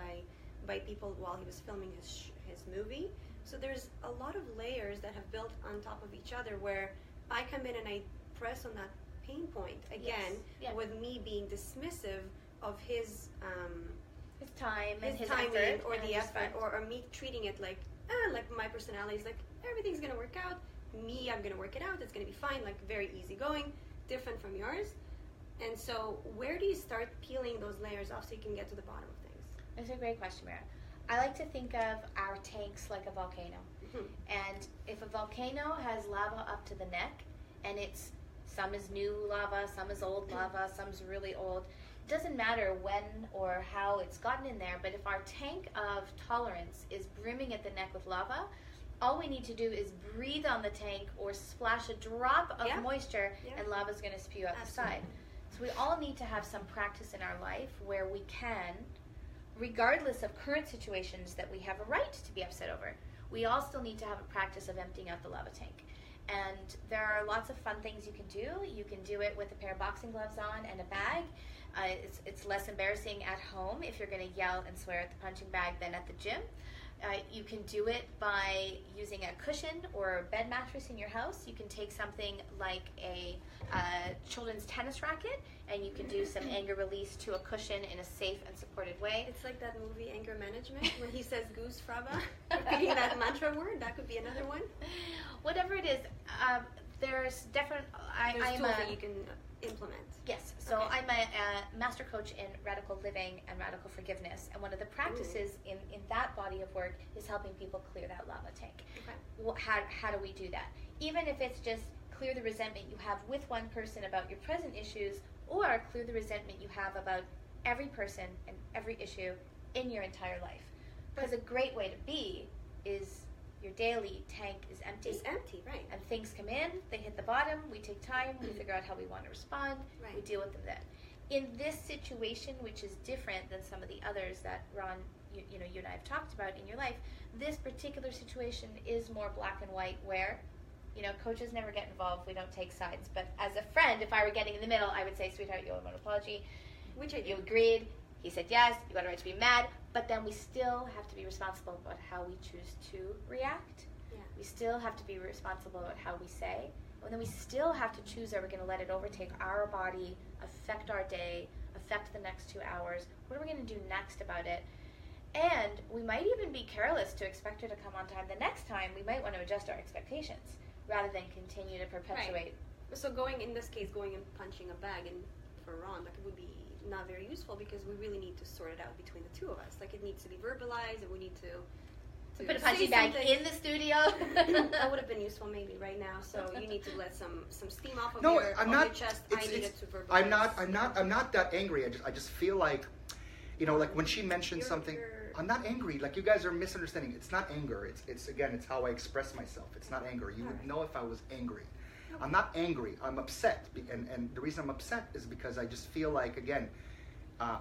by people while he was filming his movie. So there's a lot of layers that have built on top of each other where I come in and I press on that pain point again, with me being dismissive of his time and his timing effort or the effort, or me treating it like my personality is like everything's gonna work out. I'm gonna work it out. It's gonna be fine. Like very easygoing, different from yours. And so where do you start peeling those layers off so you can get to the bottom of things? That's a great question, Mira. I like to think of our tanks like a volcano. Mm-hmm. And if a volcano has lava up to the neck, and some is new lava, some is old lava, some's really old, it doesn't matter when or how it's gotten in there, but if our tank of tolerance is brimming at the neck with lava, all we need to do is breathe on the tank or splash a drop of moisture, and lava's going to spew out the side. So we all need to have some practice in our life where we can, regardless of current situations that we have a right to be upset over, we all still need to have a practice of emptying out the lava tank. And there are lots of fun things you can do. You can do it with a pair of boxing gloves on and a bag. It's less embarrassing at home if you're going to yell and swear at the punching bag than at the gym. You can do it by using a cushion or a bed mattress in your house. You can take something like a children's tennis racket, and you can do some anger release to a cushion in a safe and supported way. It's like that movie Anger Management when he says Goose Fraba, repeating that mantra word. That could be another one. Whatever it is, there's different. There's tools that you can implement. Yes. So I'm a master coach in radical living and radical forgiveness, and one of the practices in that body of work is helping people clear that lava tank. Okay. Well, how do we do that? Even if it's just clear the resentment you have with one person about your present issues, or clear the resentment you have about every person and every issue in your entire life. Because a great way to be is your daily tank is empty. It's empty, right. And things come in, they hit the bottom, we take time, we figure out how we want to respond, we deal with them then. In this situation, which is different than some of the others that Ron, you and I have talked about in your life, this particular situation is more black and white where, coaches never get involved, we don't take sides. But as a friend, if I were getting in the middle, I would say, sweetheart, you owe him an apology. Which I do. You agreed. He said yes, you got a right to be mad, but then we still have to be responsible about how we choose to react. Yeah. We still have to be responsible about how we say, and then we still have to choose, are we going to let it overtake our body, affect our day, affect the next 2 hours? What are we going to do next about it? And we might even be careless to expect her to come on time the next time. We might want to adjust our expectations rather than continue to perpetuate. Right. So in this case, going and punching a bag, and for Ron, that would be not very useful because we really need to sort it out between the two of us. Like, it needs to be verbalized, and we need to put a punching bag in the studio. That would have been useful maybe right now. So you need to let some steam off of your chest. I needed to verbalize. I'm not that angry. I just feel like, like when she mentioned something. I'm not angry. Like, you guys are misunderstanding. It's not anger. It's how I express myself. It's not anger. You would know if I was angry. I'm not angry. I'm upset. And the reason I'm upset is because I just feel like, again,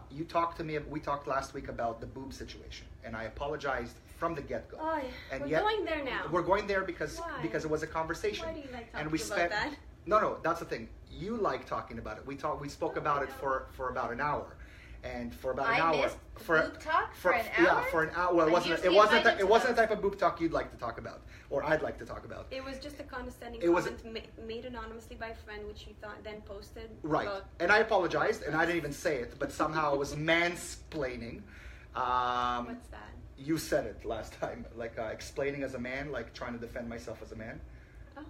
we talked last week about the boob situation, and I apologized from the get-go. Oh, yeah. And we're going there now. We're going there because it was a conversation. Why do you like talking about that? No, that's the thing. You like talking about it. We spoke about it for about an hour. And for about an hour, missed boob talk for an hour. Yeah, for an hour. Well, it wasn't the type of boob talk you'd like to talk about, or I'd like to talk about. It was just a condescending comment made anonymously by a friend, which you thought then posted. Right, and I apologized, and I didn't even say it, but somehow it was mansplaining. What's that? You said it last time, like explaining as a man, like trying to defend myself as a man. Oh.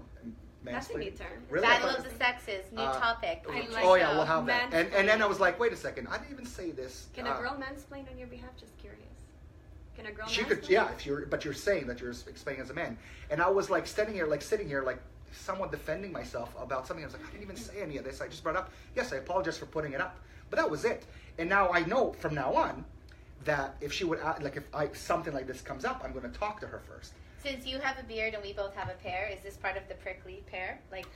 That's a new term. Really? Battle of the Sexes, new topic. We'll have that. And then I was like, wait a second, I didn't even say this. Can a girl mansplain on your behalf? Just curious. Can a girl She masturbate? could, yeah. But you're saying that you're explaining as a man, and I was like sitting here, like somewhat defending myself about something. I was like, I didn't even say any of this. I just brought up, yes, I apologize for putting it up, but that was it. And now I know from now on that if she would, if something like this comes up, I'm going to talk to her first. Since you have a beard and we both have a pear, is this part of the prickly pear? Like,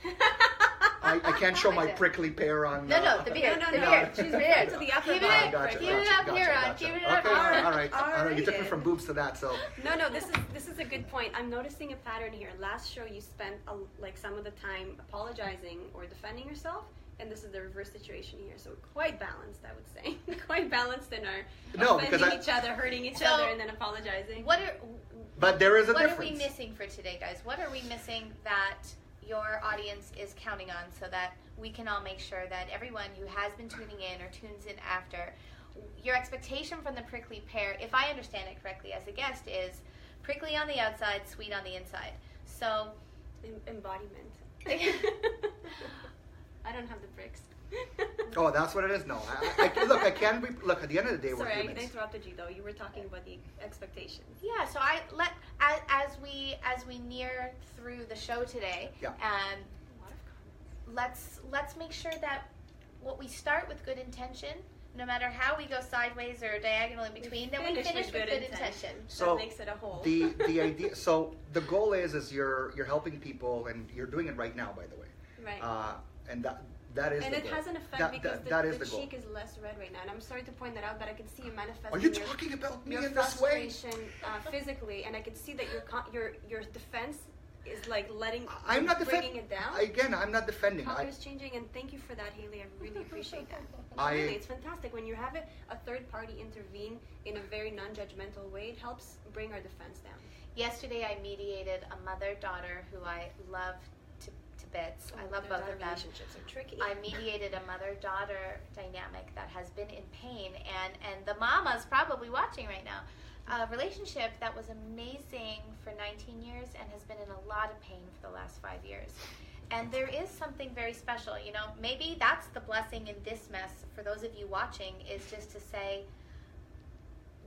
I can't show my prickly pear on. No, the beard. No, the no. beard. She's beard. to the upper Keep body. it up here, Ron. Keep it up. Okay, all right. You took me R-rated. from boobs to that, so. No, this is a good point. I'm noticing a pattern here. Last show you spent some of the time apologizing or defending yourself, and this is the reverse situation here. So quite balanced, I would say. Quite balanced in our offending each other, hurting each other, and then apologizing. But there is a difference. What are we missing for today, guys? What are we missing that your audience is counting on so that we can all make sure that everyone who has been tuning in or tunes in after, your expectation from the prickly pear, if I understand it correctly as a guest, is prickly on the outside, sweet on the inside. So, embodiment. I don't have the pricks. Oh, that's what it is? No. I can be, look, at the end of the day, we're Sorry, humans. I interrupted you, though. You were talking about the expectations. Yeah, so as we near through the show today, let's make sure that what we start with good intention, no matter how we go sideways or diagonal in between, then we finish with good intention. So that makes it a whole. The idea. So the goal is you're helping people, and you're doing it right now, by the way. Right. And that is. And the it goal. has an effect because the goal. cheek is less red right now. And I'm sorry to point that out, but I can see you manifesting. Are you talking about me your in this way? frustration physically, and I can see that your defense is like I'm not bringing it down. Again, I'm not defending. Color is changing, and thank you for that, Haley. I really appreciate that. Really, it's fantastic when you have a third party intervene in a very non-judgmental way. It helps bring our defense down. Yesterday, I mediated a mother-daughter who I love to bits. I love both of them. Relationships are tricky. I mediated a mother-daughter dynamic that has been in pain, and the mama's probably watching right now. A relationship that was amazing for 19 years and has been in a lot of pain for the last 5 years. And there is something very special, you know, maybe that's the blessing in this mess for those of you watching, is just to say,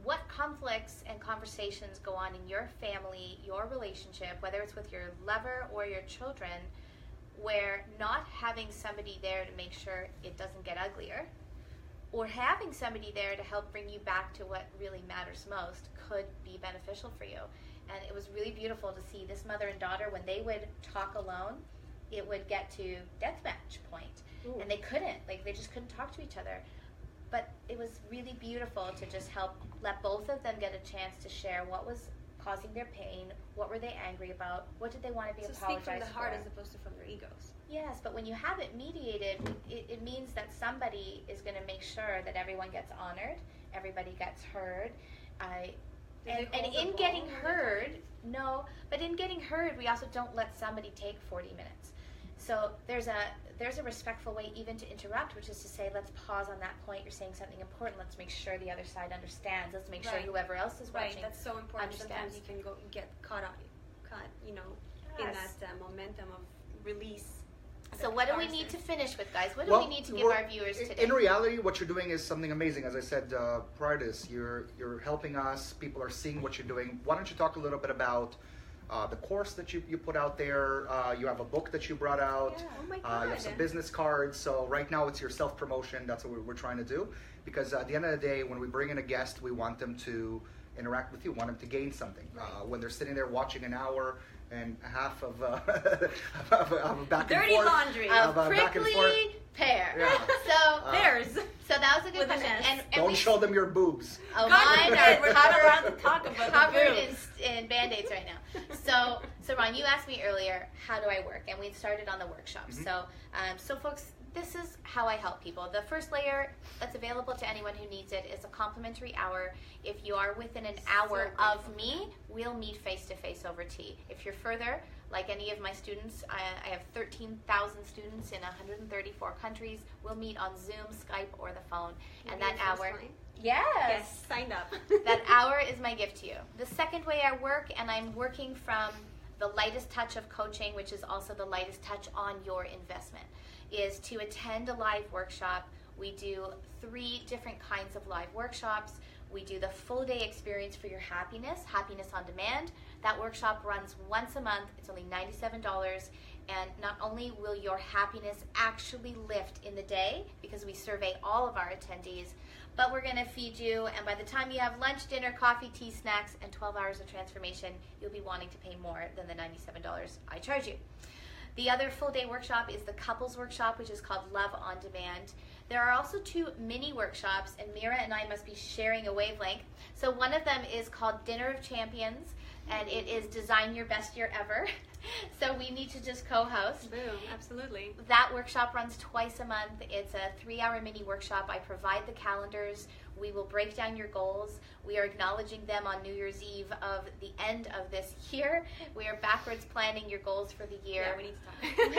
what conflicts and conversations go on in your family, your relationship, whether it's with your lover or your children, where not having somebody there to make sure it doesn't get uglier, or having somebody there to help bring you back to what really matters most could be beneficial for you. And it was really beautiful to see this mother and daughter, when they would talk alone, it would get to deathmatch point. Ooh. And they couldn't, they just couldn't talk to each other. But it was really beautiful to just help let both of them get a chance to share what was causing their pain, what were they angry about, what did they want to be apologized for. Speak from the heart as opposed to from their egos. Yes, but when you have it mediated, it means that somebody is going to make sure that everyone gets honored, everybody gets heard. And in getting heard, we also don't let somebody take 40 minutes. So there's a respectful way even to interrupt, which is to say, let's pause on that point. You're saying something important. Let's make sure the other side understands. Let's make sure whoever else is watching that's so important. understands. Sometimes you can get caught, in that momentum of release. So what do we need to finish with, guys? What do we need to give our viewers today? In reality, what you're doing is something amazing. As I said prior to this, you're helping us. People are seeing what you're doing. Why don't you talk a little bit about the course that you put out there? You have a book that you brought out. Yeah. Oh my God. You have some business cards. So right now it's your self-promotion. That's what we're trying to do. Because at the end of the day, when we bring in a guest, we want them to interact with you, want them to gain something. Right. When they're sitting there watching an hour and a half of back and dirty forth. Laundry. Of prickly pear. Yeah. So pears. So that was a good question. And don't show them your boobs. Oh, mine are we're not allowed to talk about covered in Band-Aids right now. So Ron, you asked me earlier, how do I work? And we started on the workshop. Mm-hmm. So folks, this is how I help people. The first layer that's available to anyone who needs it is a complimentary hour. If you are within an hour of me, we'll meet face-to-face over tea. If you're further, like any of my students, I have 13,000 students in 134 countries. We'll meet on Zoom, Skype, or the phone. And that hour... Yes, signed up. That hour is my gift to you. The second way I work, and I'm working from the lightest touch of coaching, which is also the lightest touch on your investment, is to attend a live workshop. We do 3 different kinds of live workshops. We do the full day experience for your happiness on demand. That workshop runs once a month. It's only $97. And not only will your happiness actually lift in the day, because we survey all of our attendees, but we're going to feed you, and by the time you have lunch, dinner, coffee, tea, snacks, and 12 hours of transformation, you'll be wanting to pay more than the $97 I charge you. The other full-day workshop is the couples workshop, which is called Love on Demand. There are also 2 mini workshops, and Mira and I must be sharing a wavelength. So one of them is called Dinner of Champions, and it is Design Your Best Year Ever. So we need to just co-host. Boom, absolutely. That workshop runs twice a month. It's a 3-hour mini workshop. I provide the calendars. We will break down your goals. We are acknowledging them on New Year's Eve of the end of this year. We are backwards planning your goals for the year. Yeah, we need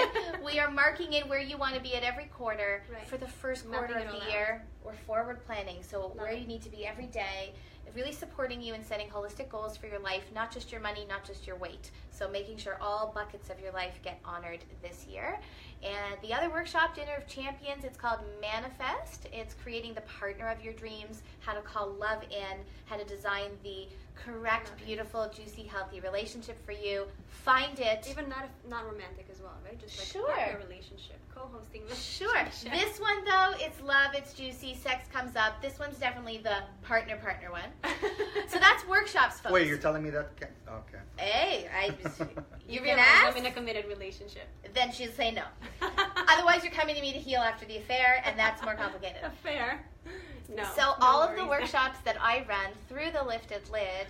to talk. We are marking in where you want to be at every quarter. Right. For the first quarter of the year. We're forward planning, so where you need to be every day. Really supporting you in setting holistic goals for your life, not just your money, not just your weight. So making sure all buckets of your life get honored this year. And the other workshop, Dinner of Champions, it's called Manifest. It's creating the partner of your dreams, how to call love in, how to design the correct, beautiful, juicy, healthy relationship for you. Find it. Even not romantic as well, right? Just like Sure. partner relationship, co-hosting. Sure. This one though, it's love, it's juicy, sex comes up. This one's definitely the partner one. So that's workshops, folks. Wait, you're telling me that? Okay. Hey, You can realize ask. I'm in a committed relationship. Then she'll say no. Otherwise, you're coming to me to heal after the affair, and that's more complicated. Fair. No. So no all of the worries. workshops that I run through the Lifted Lid,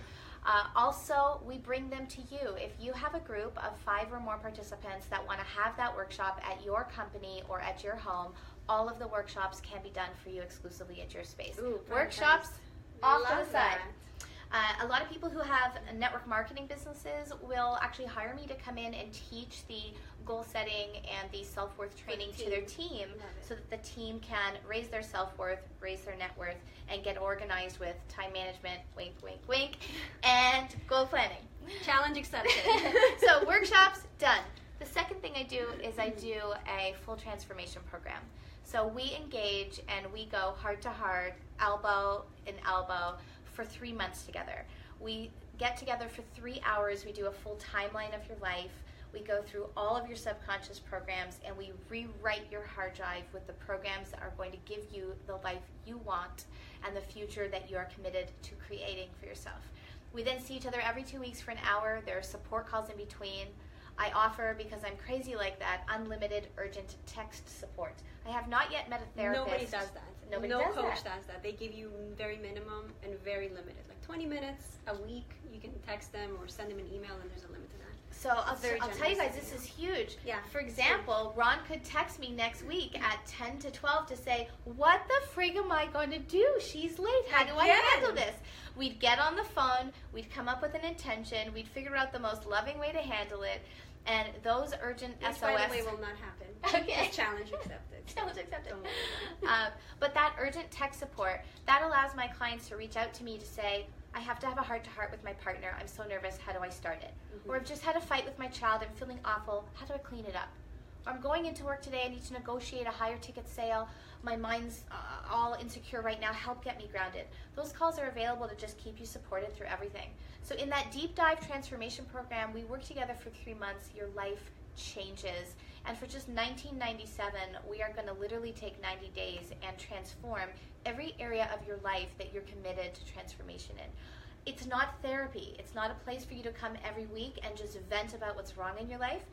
also we bring them to you. If you have a group of 5 or more participants that want to have that workshop at your company or at your home, all of the workshops can be done for you exclusively at your space. Ooh, Workshops nice. off to Love the side. that. A lot of people who have network marketing businesses will actually hire me to come in and teach the goal setting and the self-worth training to their team so that the team can raise their self-worth, raise their net worth, and get organized with time management, wink, wink, wink, and goal planning. Challenge accepted. So workshops, done. The second thing I do is I do a full transformation program. So we engage and we go heart to heart, elbow in elbow, for 3 months together. We get together for 3 hours. We do a full timeline of your life. We go through all of your subconscious programs and we rewrite your hard drive with the programs that are going to give you the life you want and the future that you are committed to creating for yourself. We then see each other every 2 weeks for an hour. There are support calls in between. I offer, because I'm crazy like that, unlimited urgent text support. I have not yet met a therapist. Nobody does that. Nobody no does coach that. does that. They give you very minimum and very limited. Like 20 minutes a week, you can text them or send them an email, and there's a limit to that. So I'll tell you guys, this is huge. Yeah. For example, Ron could text me next week at 10 to 12 to say, what the frig am I going to do? She's late. How do I handle this? We'd get on the phone. We'd come up with an intention. We'd figure out the most loving way to handle it. And those urgent Which, SOS... by the way, will not happen. Okay. It's challenge accepted. Challenge accepted. Don't worry about it. But that urgent tech support, that allows my clients to reach out to me to say, I have to have a heart-to-heart with my partner. I'm so nervous. How do I start it? Mm-hmm. Or I've just had a fight with my child. I'm feeling awful. How do I clean it up? Or I'm going into work today. I need to negotiate a higher ticket sale. My mind's all insecure right now. Help get me grounded. Those calls are available to just keep you supported through everything. So in that deep dive transformation program, we work together for 3 months. Your life changes. And for just $19.97, we are going to literally take 90 days and transform every area of your life that you're committed to transformation in. It's not therapy. It's not a place for you to come every week and just vent about what's wrong in your life.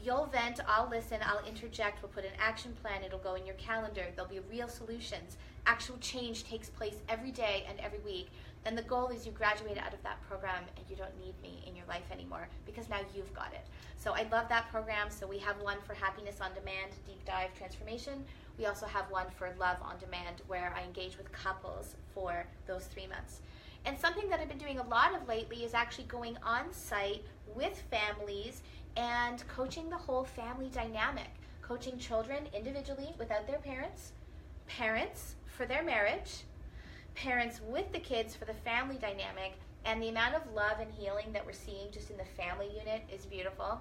You'll vent, I'll listen, I'll interject, we'll put an action plan, it'll go in your calendar, there'll be real solutions. Actual change takes place every day and every week. Then the goal is you graduate out of that program and you don't need me in your life anymore because now you've got it. So I love that program. So we have one for Happiness on Demand, Deep Dive Transformation. We also have one for Love on Demand where I engage with couples for those 3 months. And something that I've been doing a lot of lately is actually going on site with families and coaching the whole family dynamic, coaching children individually without their parents, parents for their marriage, parents with the kids for the family dynamic, and the amount of love and healing that we're seeing just in the family unit is beautiful.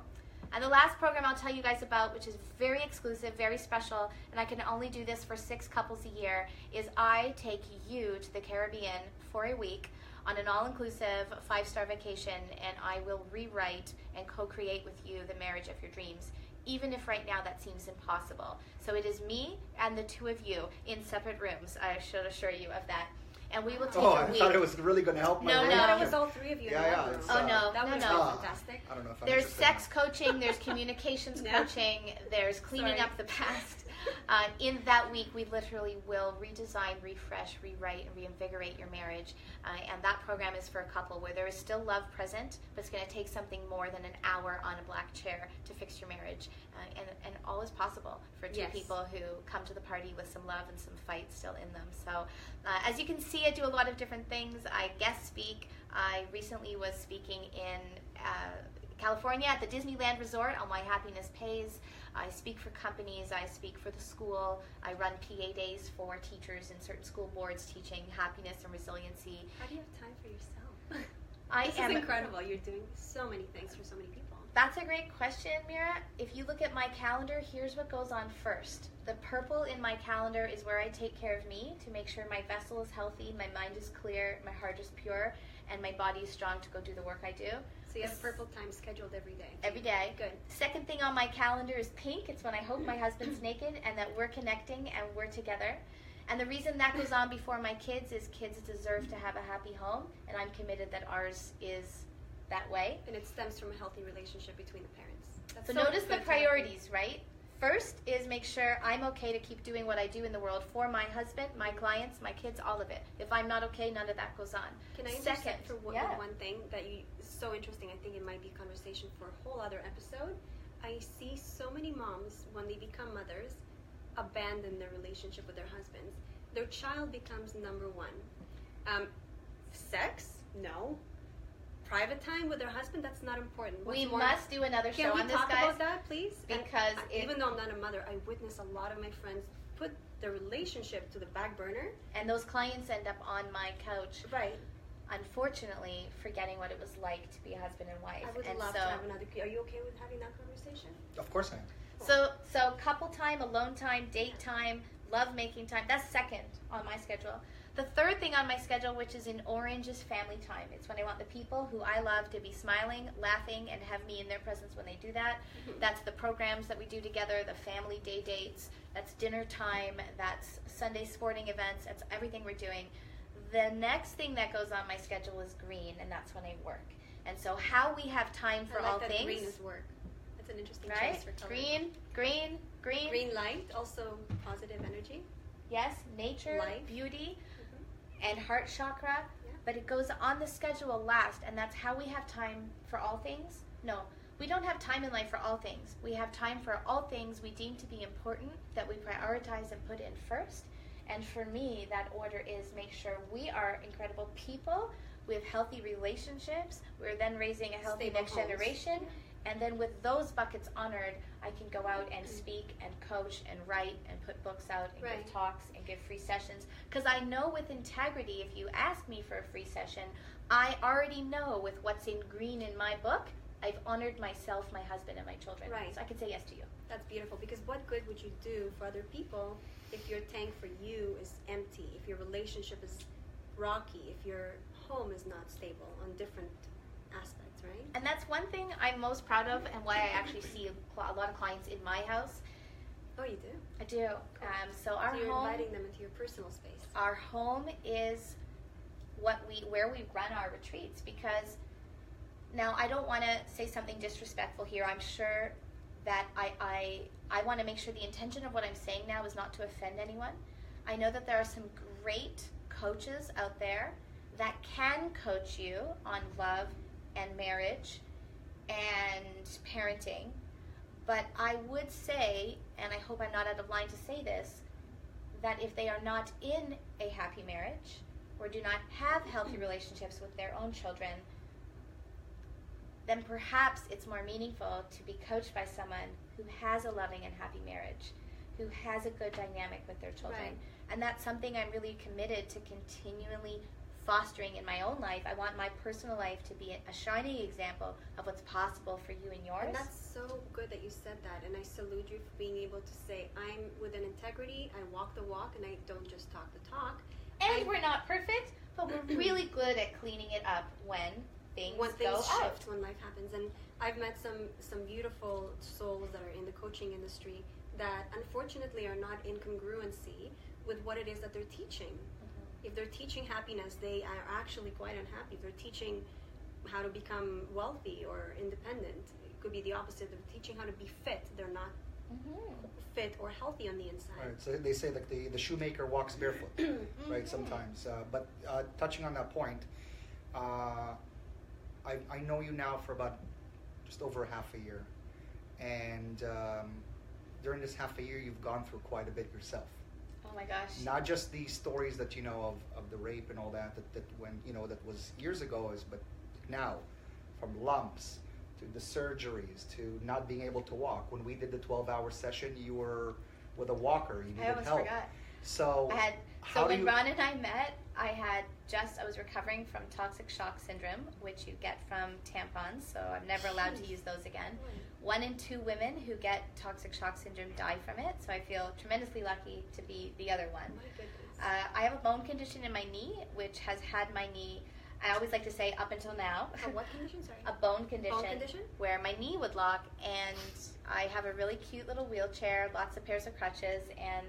And the last program I'll tell you guys about, which is very exclusive, very special, and I can only do this for 6 couples a year, is I take you to the Caribbean for a week on an all-inclusive 5-star vacation, and I will rewrite and co-create with you the marriage of your dreams, even if right now that seems impossible. So it is me and the 2 of you in separate rooms. I should assure you of that. And we will take a week. I thought it was really going to help my No. I thought it was all 3 of you in one room. That would be fantastic. I don't know if I'm There's interested sex now. coaching, there's communications coaching, there's cleaning Sorry. up the past. In that week, we literally will redesign, refresh, rewrite, and reinvigorate your marriage. And that program is for a couple where there is still love present, but it's going to take something more than an hour on a black chair to fix your marriage. And all is possible for 2 people who come to the party with some love and some fight still in them. So as you can see, I do a lot of different things. I guest speak. I recently was speaking in California at the Disneyland Resort on My Happiness Pays. I speak for companies. I speak for the school. I run PA days for teachers in certain school boards teaching happiness and resiliency. How do you have time for yourself? This is incredible. You're doing so many things for so many people. That's a great question, Mira. If you look at my calendar, here's what goes on first. The purple in my calendar is where I take care of me to make sure my vessel is healthy, my mind is clear, my heart is pure, and my body is strong to go do the work I do. So you have purple time scheduled every day? Every day. Good. Second thing on my calendar is pink. It's when I hope my husband's naked and that we're connecting and we're together. And the reason that goes on before my kids is kids deserve to have a happy home, and I'm committed that ours is that way. And it stems from a healthy relationship between the parents. That's So notice the priorities, right? First is make sure I'm okay to keep doing what I do in the world for my husband, my clients, my kids, all of it. If I'm not okay, none of that goes on. Can I interject for one thing that is so interesting? I think it might be a conversation for a whole other episode. I see so many moms, when they become mothers, abandon their relationship with their husbands. Their child becomes number one. Sex? No. Private time with their husband? That's not important. We must do another show on this, guys. Can we talk about that, please? Because even though I'm not a mother, I witness a lot of my friends put their relationship to the back burner. And those clients end up on my couch. Right. Unfortunately, forgetting what it was like to be a husband and wife. I would love to have another. Are you okay with having that conversation? Of course I am. Cool. So couple time, alone time, date time, love making time. That's second on my schedule. The third thing on my schedule, which is in orange, is family time. It's when I want the people who I love to be smiling, laughing, and have me in their presence when they do that. Mm-hmm. That's the programs that we do together, the family day dates. That's dinner time. That's Sunday sporting events. That's everything we're doing. The next thing that goes on my schedule is green, and that's when I work. And so how we have time for all things. Green is work. That's an interesting right? choice for color. Green. Green light, also positive energy. Yes, nature, life, beauty, and heart chakra. Yeah. But it goes on the schedule last, and that's how we have time for all things. No, we don't have time in life for all things. We have time for all things we deem to be important that we prioritize and put in first. And for me, that order is make sure we are incredible people. We have healthy relationships. We're then raising a healthy stable next homes. Generation. And then with those buckets honored, I can go out and speak and coach and write and put books out and give talks and give free sessions. Because I know with integrity, if you ask me for a free session, I already know with what's in green in my book, I've honored myself, my husband, and my children. Right. So I can say yes to you. That's beautiful, because what good would you do for other people if your tank for you is empty, if your relationship is rocky, if your home is not stable on different aspects, right? And that's one thing I'm most proud of, and why I actually see a lot of clients in my house. Oh, you do? I do. Cool. So our you're home, inviting them into your personal space. Our home is where we run our retreats, because now I don't want to say something disrespectful here. I'm sure that I want to make sure the intention of what I'm saying now is not to offend anyone. I know that there are some great coaches out there that can coach you on love and marriage and parenting, but I would say, and I hope I'm not out of line to say this, that if they are not in a happy marriage or do not have healthy relationships with their own children, then perhaps it's more meaningful to be coached by someone who has a loving and happy marriage, who has a good dynamic with their children. Right. And that's something I'm really committed to continually fostering in my own life. I want my personal life to be a shining example of what's possible for you and yours. And that's so good that you said that, and I salute you for being able to say, I'm with an integrity, I walk the walk, and I don't just talk the talk. And we're not perfect, but we're really good at cleaning it up when things go shift, when life happens. And I've met some beautiful souls that are in the coaching industry that unfortunately are not in congruency with what it is that they're teaching. If they're teaching happiness, they are actually quite unhappy. If they're teaching how to become wealthy or independent, it could be the opposite. They're teaching how to be fit. They're not fit or healthy on the inside. Right. So they say like the shoemaker walks barefoot, right? Sometimes. But touching on that point, I know you now for about just over half a year, and during this half a year, you've gone through quite a bit yourself. Oh my gosh. Not just the stories that you know of the rape and all that when that was years ago, but now, from lumps to the surgeries to not being able to walk. When we did the 12-hour session, you were with a walker. You needed help. I almost forgot. So when Ron and I met, I was recovering from toxic shock syndrome, which you get from tampons, so I'm never allowed to use those again. 1 in 2 women who get toxic shock syndrome die from it, so I feel tremendously lucky to be the other one. My goodness. I have a bone condition in my knee, which has had my knee, I always like to say up until now. A what condition, sorry? A bone condition. Bone condition? Where my knee would lock, and I have a really cute little wheelchair, lots of pairs of crutches, and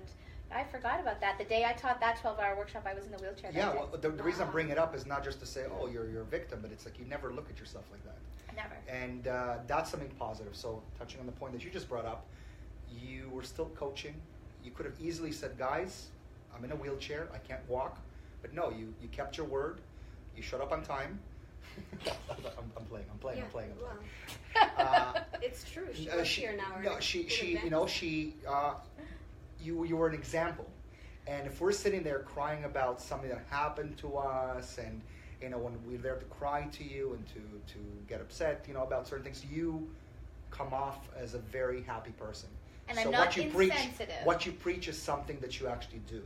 I forgot about that. The day I taught that 12-hour workshop, I was in the wheelchair. Yeah, well, the reason I'm bringing it up is not just to say, oh, you're a victim, but it's like you never look at yourself like that. Never. And that's something positive. So touching on the point that you just brought up, you were still coaching. You could have easily said, guys, I'm in a wheelchair, I can't walk. But no, you kept your word. You showed up on time. I'm playing. Wow. It's true. She was here now. No, you were an example. And if we're sitting there crying about something that happened to us, and when we're there to cry to you and to get upset, about certain things, you come off as a very happy person. And so I'm not insensitive. What you preach is something that you actually do,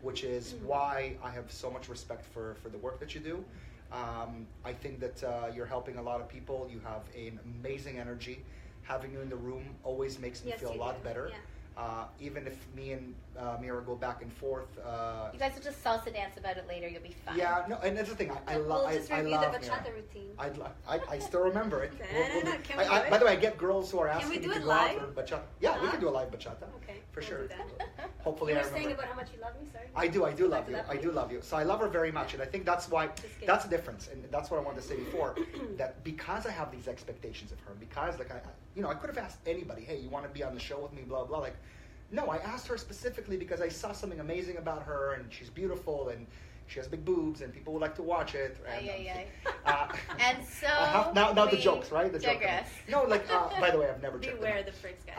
which is why I have so much respect for the work that you do. I think that you're helping a lot of people. You have an amazing energy. Having you in the room always makes me feel a lot better. Yeah. Even if me and Mira go back and forth. You guys will just salsa dance about it later. You'll be fine. Yeah, no, and that's the thing. I love. We'll just review the bachata routine. I still remember it. By the way, I get girls who are asking me to go out live? for bachata. Yeah, we can do a live bachata. Okay, for sure. Do that. Hopefully, you I were remember. saying about how much you love me. Sorry. I do love you. I do love you. So I love her very much, and I think that's why that's the difference, and that's what I wanted to say before. That because I have these expectations of her, because I could have asked anybody, hey, you want to be on the show with me, blah blah. Like, no, I asked her specifically because I saw something amazing about her, and she's beautiful, and she has big boobs, and people would like to watch it. And, and so now the jokes, right? The digress. No, by the way, I've never. Beware the freaks, guys.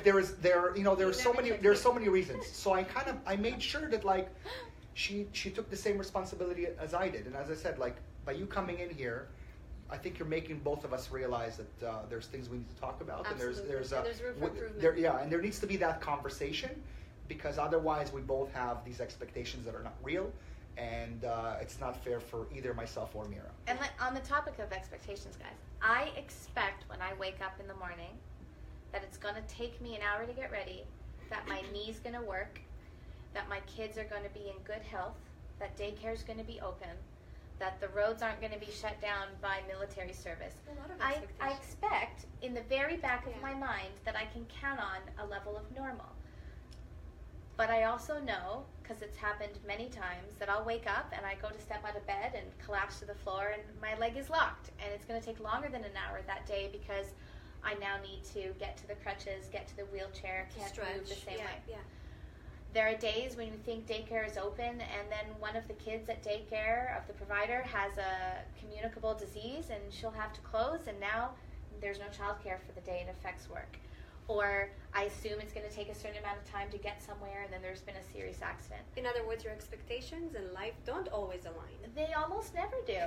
There are so many reasons. So I made sure that she took the same responsibility as I did, and as I said, by you coming in here, I think you're making both of us realize that there's things we need to talk about. Absolutely. And there's room for improvement. And there needs to be that conversation, because otherwise we both have these expectations that are not real, and it's not fair for either myself or Mira. And on the topic of expectations, guys, I expect when I wake up in the morning that it's going to take me an hour to get ready, that my knee's going to work, that my kids are going to be in good health, that daycare is going to be open, that the roads aren't going to be shut down by military service. I expect in the very back of my mind that I can count on a level of normal. But I also know, because it's happened many times, that I'll wake up and I go to step out of bed and collapse to the floor and my leg is locked. And it's going to take longer than an hour that day because I now need to get to the crutches, get to the wheelchair, can't move the same way. Yeah. There are days when you think daycare is open and then one of the kids at daycare of the provider has a communicable disease and she'll have to close, and now there's no childcare for the day. It affects work. or I assume it's going to take a certain amount of time to get somewhere, and then there's been a serious accident. In other words, your expectations in life don't always align. They almost never do.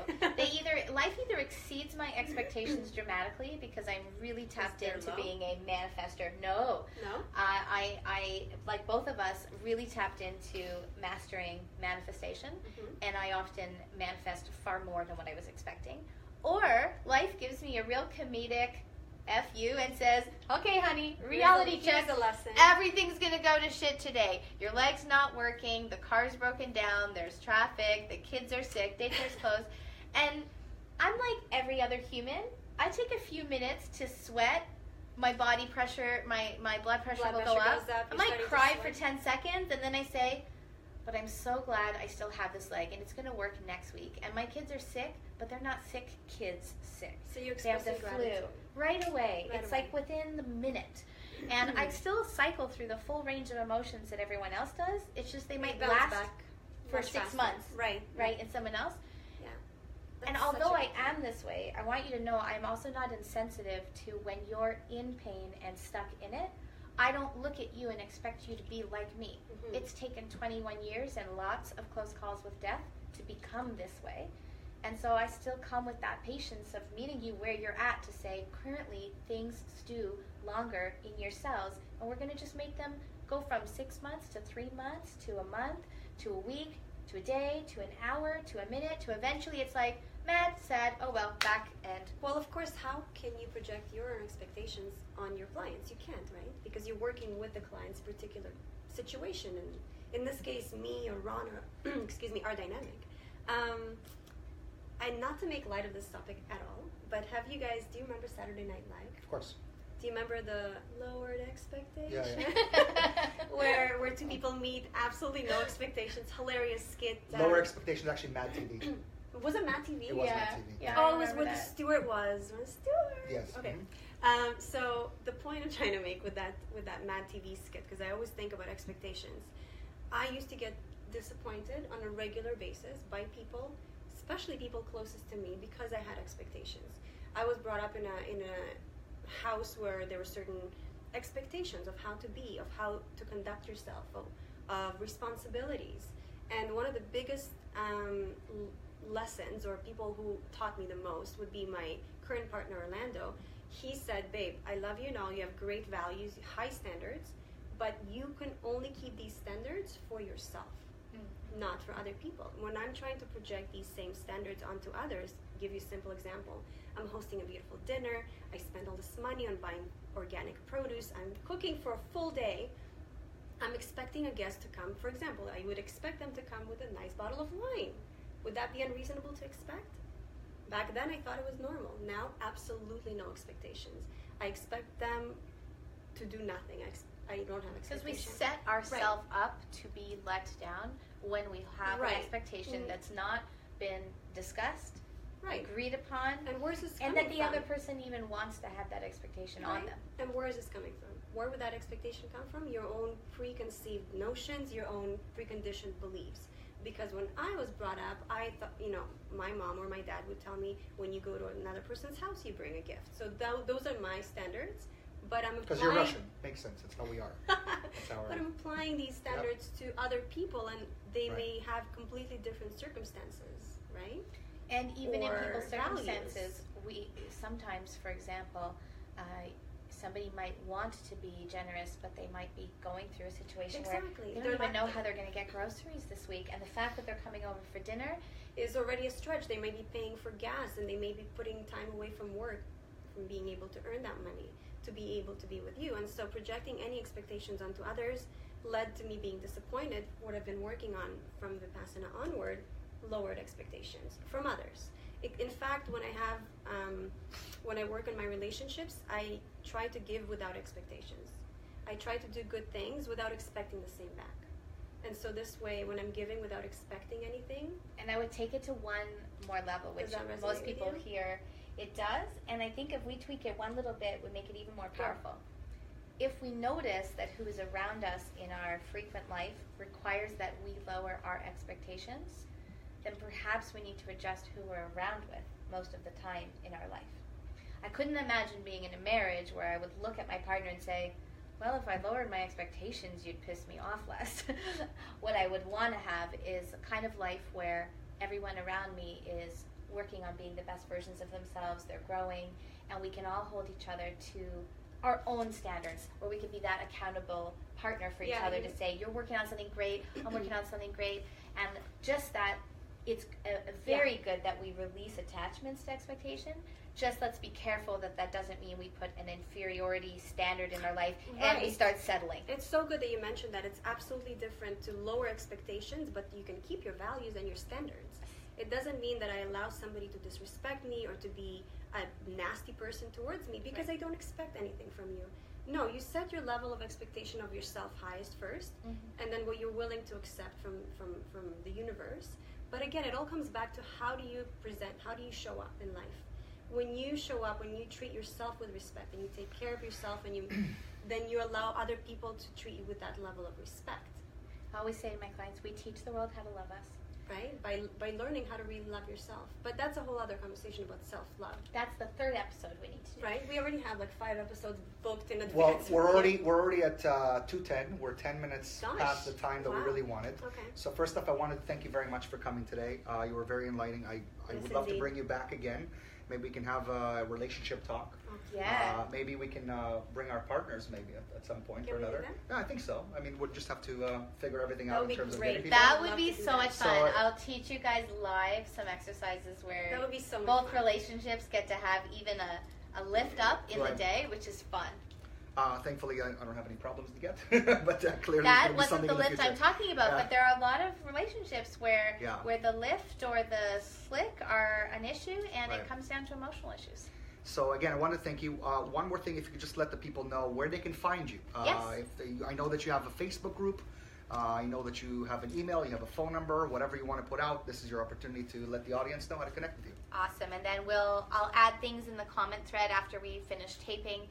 Life either exceeds my expectations dramatically because I'm really tapped into being a manifester. No. I like both of us, really tapped into mastering manifestation, and I often manifest far more than what I was expecting. Or life gives me a real comedic F you and says, okay, honey, reality check. Here's a lesson. Everything's going to go to shit today. Your leg's not working. The car's broken down. There's traffic. The kids are sick. Daycare's closed. And I'm like every other human. I take a few minutes to sweat. My body pressure, my blood pressure will go up. I might cry for 10 seconds, and then I say, but I'm so glad I still have this leg, and it's going to work next week. And my kids are sick, but they're not sick kids sick. So you're they have the gratitude. flu right away. Right It's away. like within the minute. And I still cycle through the full range of emotions that everyone else does. It's just they might bounce last back for much 6 faster. months, Right. in someone else. Yeah. And That's although such I am this way, I want you to know I'm also not insensitive to when you're in pain and stuck in it. I don't look at you and expect you to be like me. It's taken 21 years and lots of close calls with death to become this way. And so I still come with that patience of meeting you where you're at to say, currently things stew longer in your cells, and we're going to just make them go from 6 months to 3 months to a month to a week to a day to an hour to a minute to eventually it's like, mad, sad, oh well, back and... Well, of course, how can you project your own expectations on your clients? You can't, right? Because you're working with the client's particular situation. And in this case, me or Ron or, are dynamic. And not to make light of this topic at all, but do you remember Saturday Night Live? Of course. Do you remember the lowered expectation? Yeah. where two people meet, absolutely no expectations, hilarious skit. Lower expectations, actually Mad TV. Was it Mad TV? It was Mad TV. Yeah, Oh, it was where the Stewart was. Yes. Okay. So the point I'm trying to make with that Mad TV skit, because I always think about expectations, I used to get disappointed on a regular basis by people, especially people closest to me, because I had expectations. I was brought up in a house where there were certain expectations of how to be, of how to conduct yourself, of responsibilities. And one of the biggest lessons, or people who taught me the most, would be my current partner, Orlando. He said, babe, I love you and all, you have great values, high standards, but you can only keep these standards for yourself, not for other people. When I'm trying to project these same standards onto others, give you a simple example. I'm hosting a beautiful dinner. I spend all this money on buying organic produce. I'm cooking for a full day. I'm expecting a guest to come. For example, I would expect them to come with a nice bottle of wine. Would that be unreasonable to expect? Back then, I thought it was normal. Now, absolutely no expectations. I expect them to do nothing. I don't have expectations. Because we set ourselves up to be let down when we have an expectation that's not been discussed, agreed upon, and where's this and coming that the from? other person even wants to have that expectation on them. And where is this coming from? Where would that expectation come from? Your own preconceived notions, your own preconditioned beliefs. Because when I was brought up, I thought, my mom or my dad would tell me, when you go to another person's house, you bring a gift. So those are my standards. But I'm because you're Russian, makes sense. That's how we are. That's how but I'm applying these standards to other people, and they may have completely different circumstances, right? And even in people's values. circumstances, we sometimes, for example, somebody might want to be generous, but they might be going through a situation where they don't even know how they're going to get groceries this week, and the fact that they're coming over for dinner is already a stretch. They may be paying for gas, and they may be putting time away from work, from being able to earn that money to be able to be with you. And so projecting any expectations onto others led to me being disappointed. What I've been working on from Vipassana onward, lowered expectations from others. In fact, when I work on my relationships, I try to give without expectations. I try to do good things without expecting the same back. And so this way, when I'm giving without expecting anything... And I would take it to one more level, which most people hear. It does, and I think if we tweak it one little bit, it would make it even more powerful. If we notice that who is around us in our frequent life requires that we lower our expectations, then perhaps we need to adjust who we're around with most of the time in our life. I couldn't imagine being in a marriage where I would look at my partner and say, well, if I lowered my expectations, you'd piss me off less. What I would want to have is a kind of life where everyone around me is working on being the best versions of themselves, they're growing, and we can all hold each other to our own standards, where we can be that accountable partner for each other to say, you're working on something great, I'm working on something great, and just that it's very good that we release attachments to expectation. Just let's be careful that doesn't mean we put an inferiority standard in our life and we start settling. It's so good that you mentioned that. It's absolutely different to lower expectations, but you can keep your values and your standards. It doesn't mean that I allow somebody to disrespect me or to be a nasty person towards me because I don't expect anything from you. No, you set your level of expectation of yourself highest first, and then what you're willing to accept from the universe. But again, it all comes back to how do you present, how do you show up in life? When you show up, when you treat yourself with respect and you take care of yourself, and then you allow other people to treat you with that level of respect. I always say to my clients, we teach the world how to love us. Right? By learning how to really love yourself. But that's a whole other conversation about self-love. That's the third episode we need to do. Right? We already have like 5 episodes booked in advance. Well, we're already at 2:10. We're 10 minutes past the time that we really wanted. Okay. So first off, I wanted to thank you very much for coming today. You were very enlightening. I would love to bring you back again. Maybe we can have a relationship talk. Yeah. Maybe we can bring our partners maybe at some point Can or we do another. that? Yeah, I think so. I mean, we'll just have to figure everything out in terms of getting people. That would be so much fun. So, I'll teach you guys live some exercises where that would be so much both fun. relationships get to have even a lift up in the day, which is fun. Thankfully, I don't have any problems to get, but clearly that it's wasn't the lift I'm talking about, Yeah. but there are a lot of relationships where Yeah. the lift or the slick are an issue, and Right. it comes down to emotional issues. So again, I want to thank you. One more thing, if you could just let the people know where they can find you. Yes. I know that you have a Facebook group. I know that you have an email, you have a phone number, whatever you want to put out. This is your opportunity to let the audience know how to connect with you. Awesome. And then I'll add things in the comment thread after we finish taping.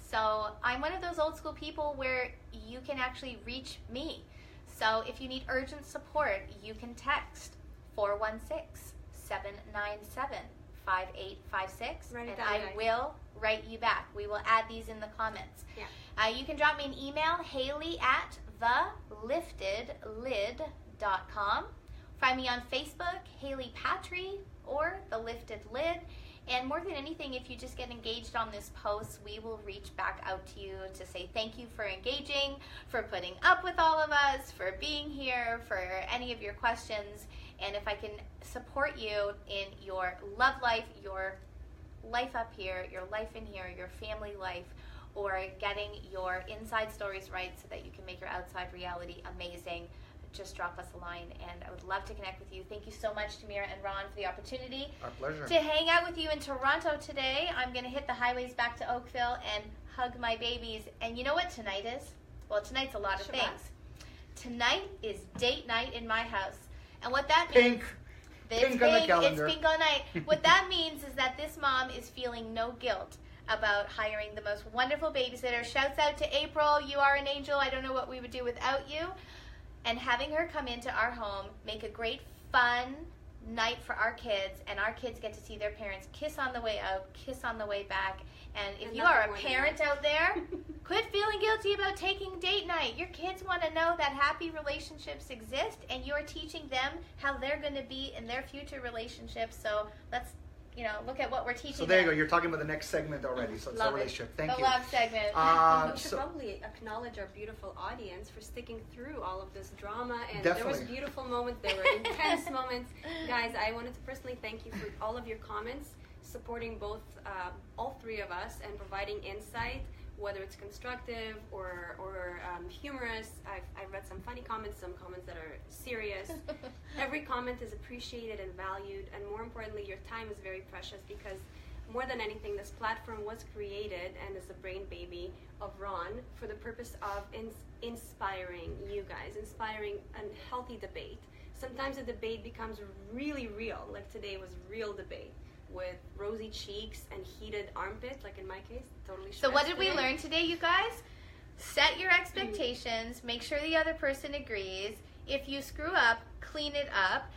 So I'm one of those old school people where you can actually reach me. So if you need urgent support, you can text 416-797-5856 and I will write you back. We will add these in the comments. Yeah. You can drop me an email, haley@theliftedlid.com. Find me on Facebook, Haley Patry, or The Lifted Lid. And more than anything, if you just get engaged on this post, we will reach back out to you to say thank you for engaging, for putting up with all of us, for being here, for any of your questions. And if I can support you in your love life, your life up here, your life in here, your family life, or getting your inside stories right so that you can make your outside reality amazing, just drop us a line, and I would love to connect with you. Thank you so much, Tamira and Ron, for the opportunity. Our pleasure. To hang out with you in Toronto today. I'm going to hit the highways back to Oakville and hug my babies. And you know what tonight is? Well, tonight's a lot of things. Tonight is date night in my house. And what that means... Pink on the calendar. It's pink all night. What that means is that this mom is feeling no guilt about hiring the most wonderful babysitter. Shouts out to April. You are an angel. I don't know what we would do without you. And having her come into our home, make a great fun night for our kids, and our kids get to see their parents kiss on the way out, kiss on the way back. And if you are a parent out there, quit feeling guilty about taking date night. Your kids want to know that happy relationships exist, and you're teaching them how they're going to be in their future relationships. So let's look at what we're teaching. So there you go. You're talking about the next segment already. So it's Love the relationship. Thank you. The love segment. We should probably acknowledge our beautiful audience for sticking through all of this drama. And Definitely. There was beautiful moments. There were intense moments. Guys, I wanted to personally thank you for all of your comments, supporting both, all three of us, and providing insight, whether it's constructive or humorous. I've read some funny comments, some comments that are serious. Every comment is appreciated and valued, and more importantly, your time is very precious, because more than anything, this platform was created and is a brain baby of Ron for the purpose of inspiring you guys, inspiring a healthy debate. Sometimes a debate becomes really real, like today was real debate, with rosy cheeks and heated armpits, like in my case, totally. So what did we learn today, you guys? Set your expectations, make sure the other person agrees. If you screw up, clean it up.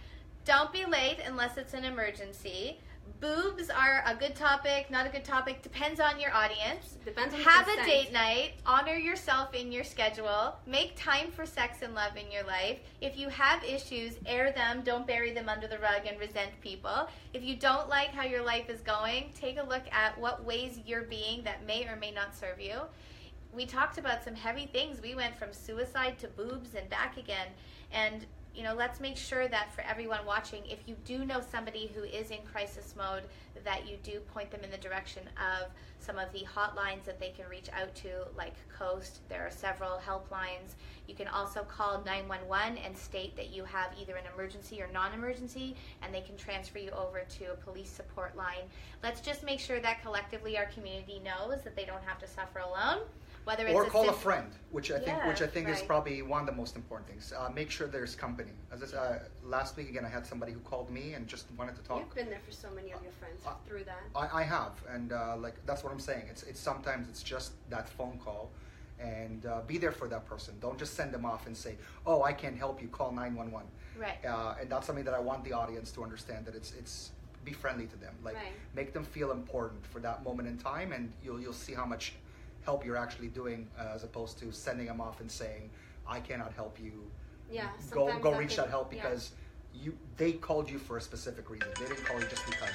Don't be late unless it's an emergency. Boobs are a good topic, not a good topic. Depends on your audience. Depends on Have consent. a date night. Honor yourself in your schedule. Make time for sex and love in your life. If you have issues, air them. Don't bury them under the rug and resent people. If you don't like how your life is going, take a look at what ways you're being that may or may not serve you. We talked about some heavy things. We went from suicide to boobs and back again. And let's make sure that for everyone watching, if you do know somebody who is in crisis mode, that you do point them in the direction of some of the hotlines that they can reach out to, like Coast. There are several helplines. You can also call 911 and state that you have either an emergency or non-emergency, and they can transfer you over to a police support line. Let's just make sure that collectively our community knows that they don't have to suffer alone. Whether it's or call a friend, which I think is right. probably one of the most important things. Make sure there's company. Last week again, I had somebody who called me and just wanted to talk. You've been there for so many of your friends through that. I have, and that's what I'm saying. It's sometimes it's just that phone call, and be there for that person. Don't just send them off and say, "Oh, I can't help you. Call 911." Right. And that's something that I want the audience to understand, that it's be friendly to them. Like make them feel important for that moment in time, and you'll see how much help you're actually doing, as opposed to sending them off and saying, "I cannot help you." Yeah, go reach that help, because they called you for a specific reason. They didn't call you just because.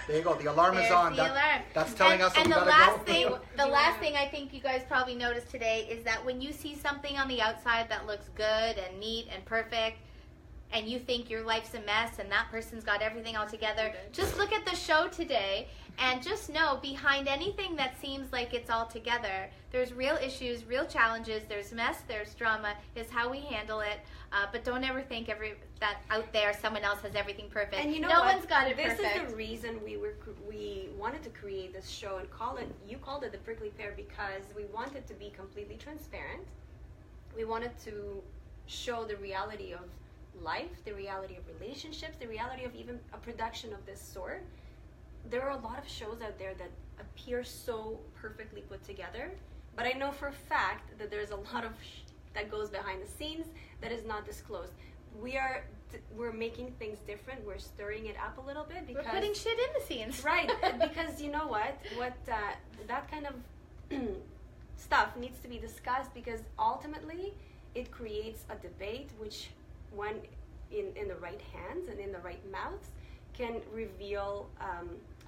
There you go. The alarm is on. That's telling us that we gotta go. The last thing I think you guys probably noticed today is that when you see something on the outside that looks good and neat and perfect, and you think your life's a mess and that person's got everything all together, just look at the show today and just know behind anything that seems like it's all together, there's real issues, real challenges, there's mess, there's drama, is how we handle it. But don't ever think that out there someone else has everything perfect. And no one's got it perfect. perfect. This is the reason we wanted to create this show and you called it the Prickly Pear, because we wanted to be completely transparent. We wanted to show the reality of life, the reality of relationships, the reality of even a production of this sort. There are a lot of shows out there that appear so perfectly put together, but I know for a fact that there's a lot of that goes behind the scenes that is not disclosed. We're making things different. We're stirring it up a little bit because we're putting shit in the scenes, right? Because you know what that kind of stuff needs to be discussed, because ultimately it creates a debate which, when in the right hands and in the right mouths, can reveal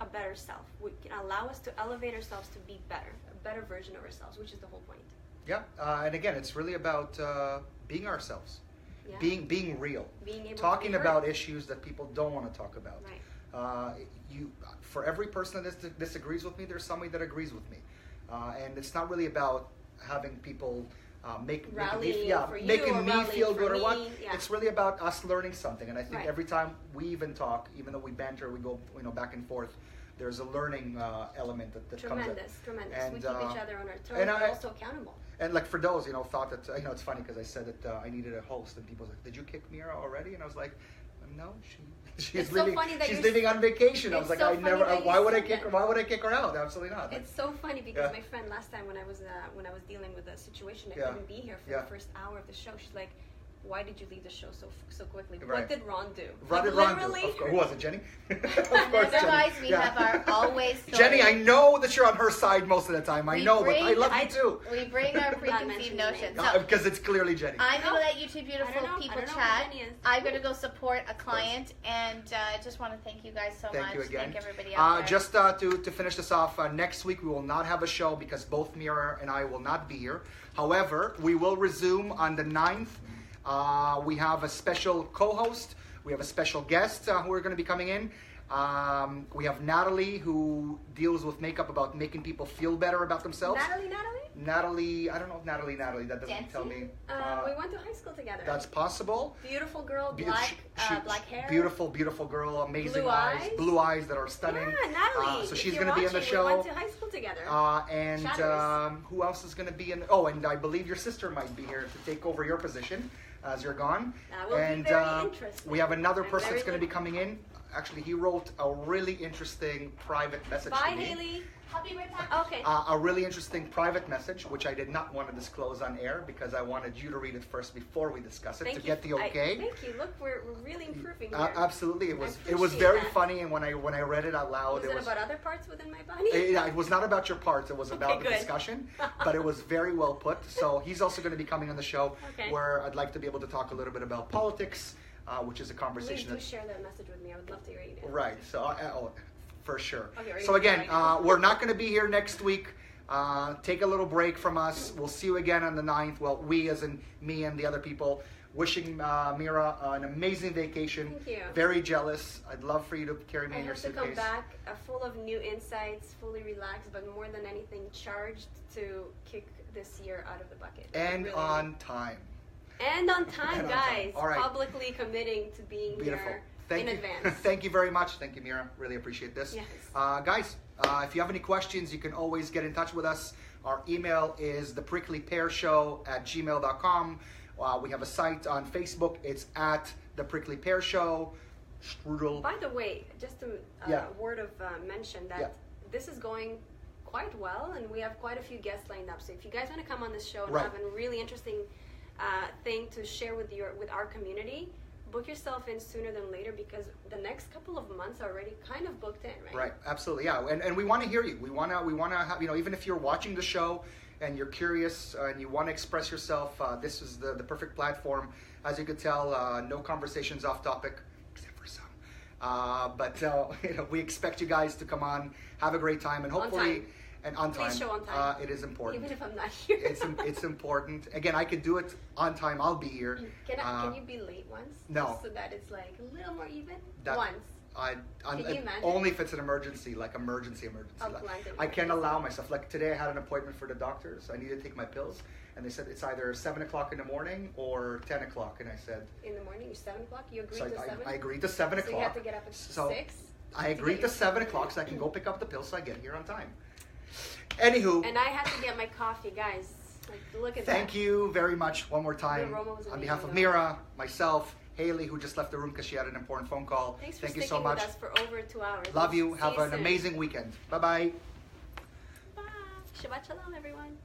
a better self. We can allow us to elevate ourselves to be better, a better version of ourselves, which is the whole point. Yeah, and again, it's really about being ourselves, being real, being able talking to be about issues that people don't want to talk about. Right. For every person that disagrees with me, there's somebody that agrees with me, and it's not really about having people making me feel good or what. Yeah. It's really about us learning something, and I think every time we even talk, even though we banter, we go back and forth, there's a learning element that comes in. Tremendous. And, we keep each other on our toes, and also accountable. And like for those, thought that it's funny because I said that I needed a host, and people were like, "Did you kick Mira already?" And I was like, "No, she's leaving. She's leaving on vacation." I was like, Why would I kick her? Why would I kick her out? Absolutely not. It's so funny because my friend last time when I was dealing with a situation, I couldn't be here for the first hour of the show. She's like, "Why did you leave the show so quickly? Right. What did Ron do?" What did Ron do? Of course. Who was it, Jenny? Of course, Jenny. We have our always stories. Jenny, I know that you're on her side most of the time. I know, but I love you too. We bring our preconceived notions. Because it's clearly Jenny. I'm going to let you two beautiful people chat. I'm going to go support a client, and I just want to thank you guys so much. Thank you again. Thank everybody out there. Just to finish this off, next week we will not have a show because both Mira and I will not be here. However, we will resume on the 9th. We have a special co-host. We have a special guest who are going to be coming in. We have Natalie, who deals with makeup about making people feel better about themselves. Natalie, I don't know if Natalie, that doesn't tell me. We went to high school together. That's possible. Beautiful girl, black hair. Beautiful girl, amazing blue eyes that are stunning. Yeah, Natalie. So she's going to be in the show. We went to high school together. And who else is going to be in? Oh, and I believe your sister might be here to take over your position as you're gone. That will be very interesting. We have another person that's going to be coming in. actually, he wrote a really interesting private message Bye, to me. Haley. I'll be right back. Okay. A really interesting private message, which I did not want to disclose on air because I wanted you to read it first before we discuss it to get the okay. Thank you. Look, we're really improving here. Absolutely, it was appreciate very that. funny, and when I read it out loud, Was it about other parts within my body? it was not about your parts. It was about the good. discussion, but it was very well put. So he's also going to be coming on the show, Okay. where I'd like to be able to talk a little bit about politics, which is a conversation. Please do share that message with me. I would love to hear it. Right. So, for sure. Okay, So again, right. we're not going to be here next week. Take a little break from us. We'll see you again on the 9th. Well, we as in me and the other people. Wishing Mira an amazing vacation. Thank you. Very jealous. I'd love for you to carry me I in your hope to suitcase. come back full of new insights, fully relaxed, but more than anything, charged to kick this year out of the bucket. And Really. on time. And on time, And on guys. time. All right. Publicly committing to being Beautiful. here Thank in you. advance. Thank you very much. Thank you, Mira. Really appreciate this. Yes. Guys, if you have any questions, you can always get in touch with us. Our email is thepricklypearshow@gmail.com. We have a site on Facebook. It's at The Prickly Pear Show. Strudel. By the way, just a word of mention that this is going quite well, and we have quite a few guests lined up. So if you guys want to come on this show and Right. have a really interesting thing to share with our community, book yourself in sooner than later, because the next couple of months are already kind of booked in, right? Right, absolutely, yeah. And we want to hear you. We want to have, even if you're watching the show and you're curious and you want to express yourself, this is the perfect platform. As you could tell, no conversations off topic, except for some. But we expect you guys to come on, have a great time, and hopefully, on time. Please show on time. It is important. Even if I'm not here. It's important. Again, I could do it on time. I'll be here. Can you be late once? No. Just so that it's like a little more even? Can Once. you imagine? Only if it's an emergency, like emergency. I'll Like, plan it. I can't allow myself. Like today, I had an appointment for the doctor, so I needed to take my pills, and they said it's either 7 o'clock in the morning or 10 o'clock, and I said. In the morning, 7 o'clock. You agreed So to 7. I agreed to 7 o'clock. So you have to get up at 6. I agreed to 7 o'clock, so I can go pick up the pills, so I get here on time. Anywho. And I had to get my coffee, guys. Like, look at that. Thank you very much one more time The aroma was on behalf of amazing, Mira, myself, Haley, who just left the room because she had an important phone call. Thanks for Thank you sticking so much. with us for over 2 hours. Love you. See Have an soon. amazing weekend. Bye-bye. Bye. Shabbat shalom, everyone.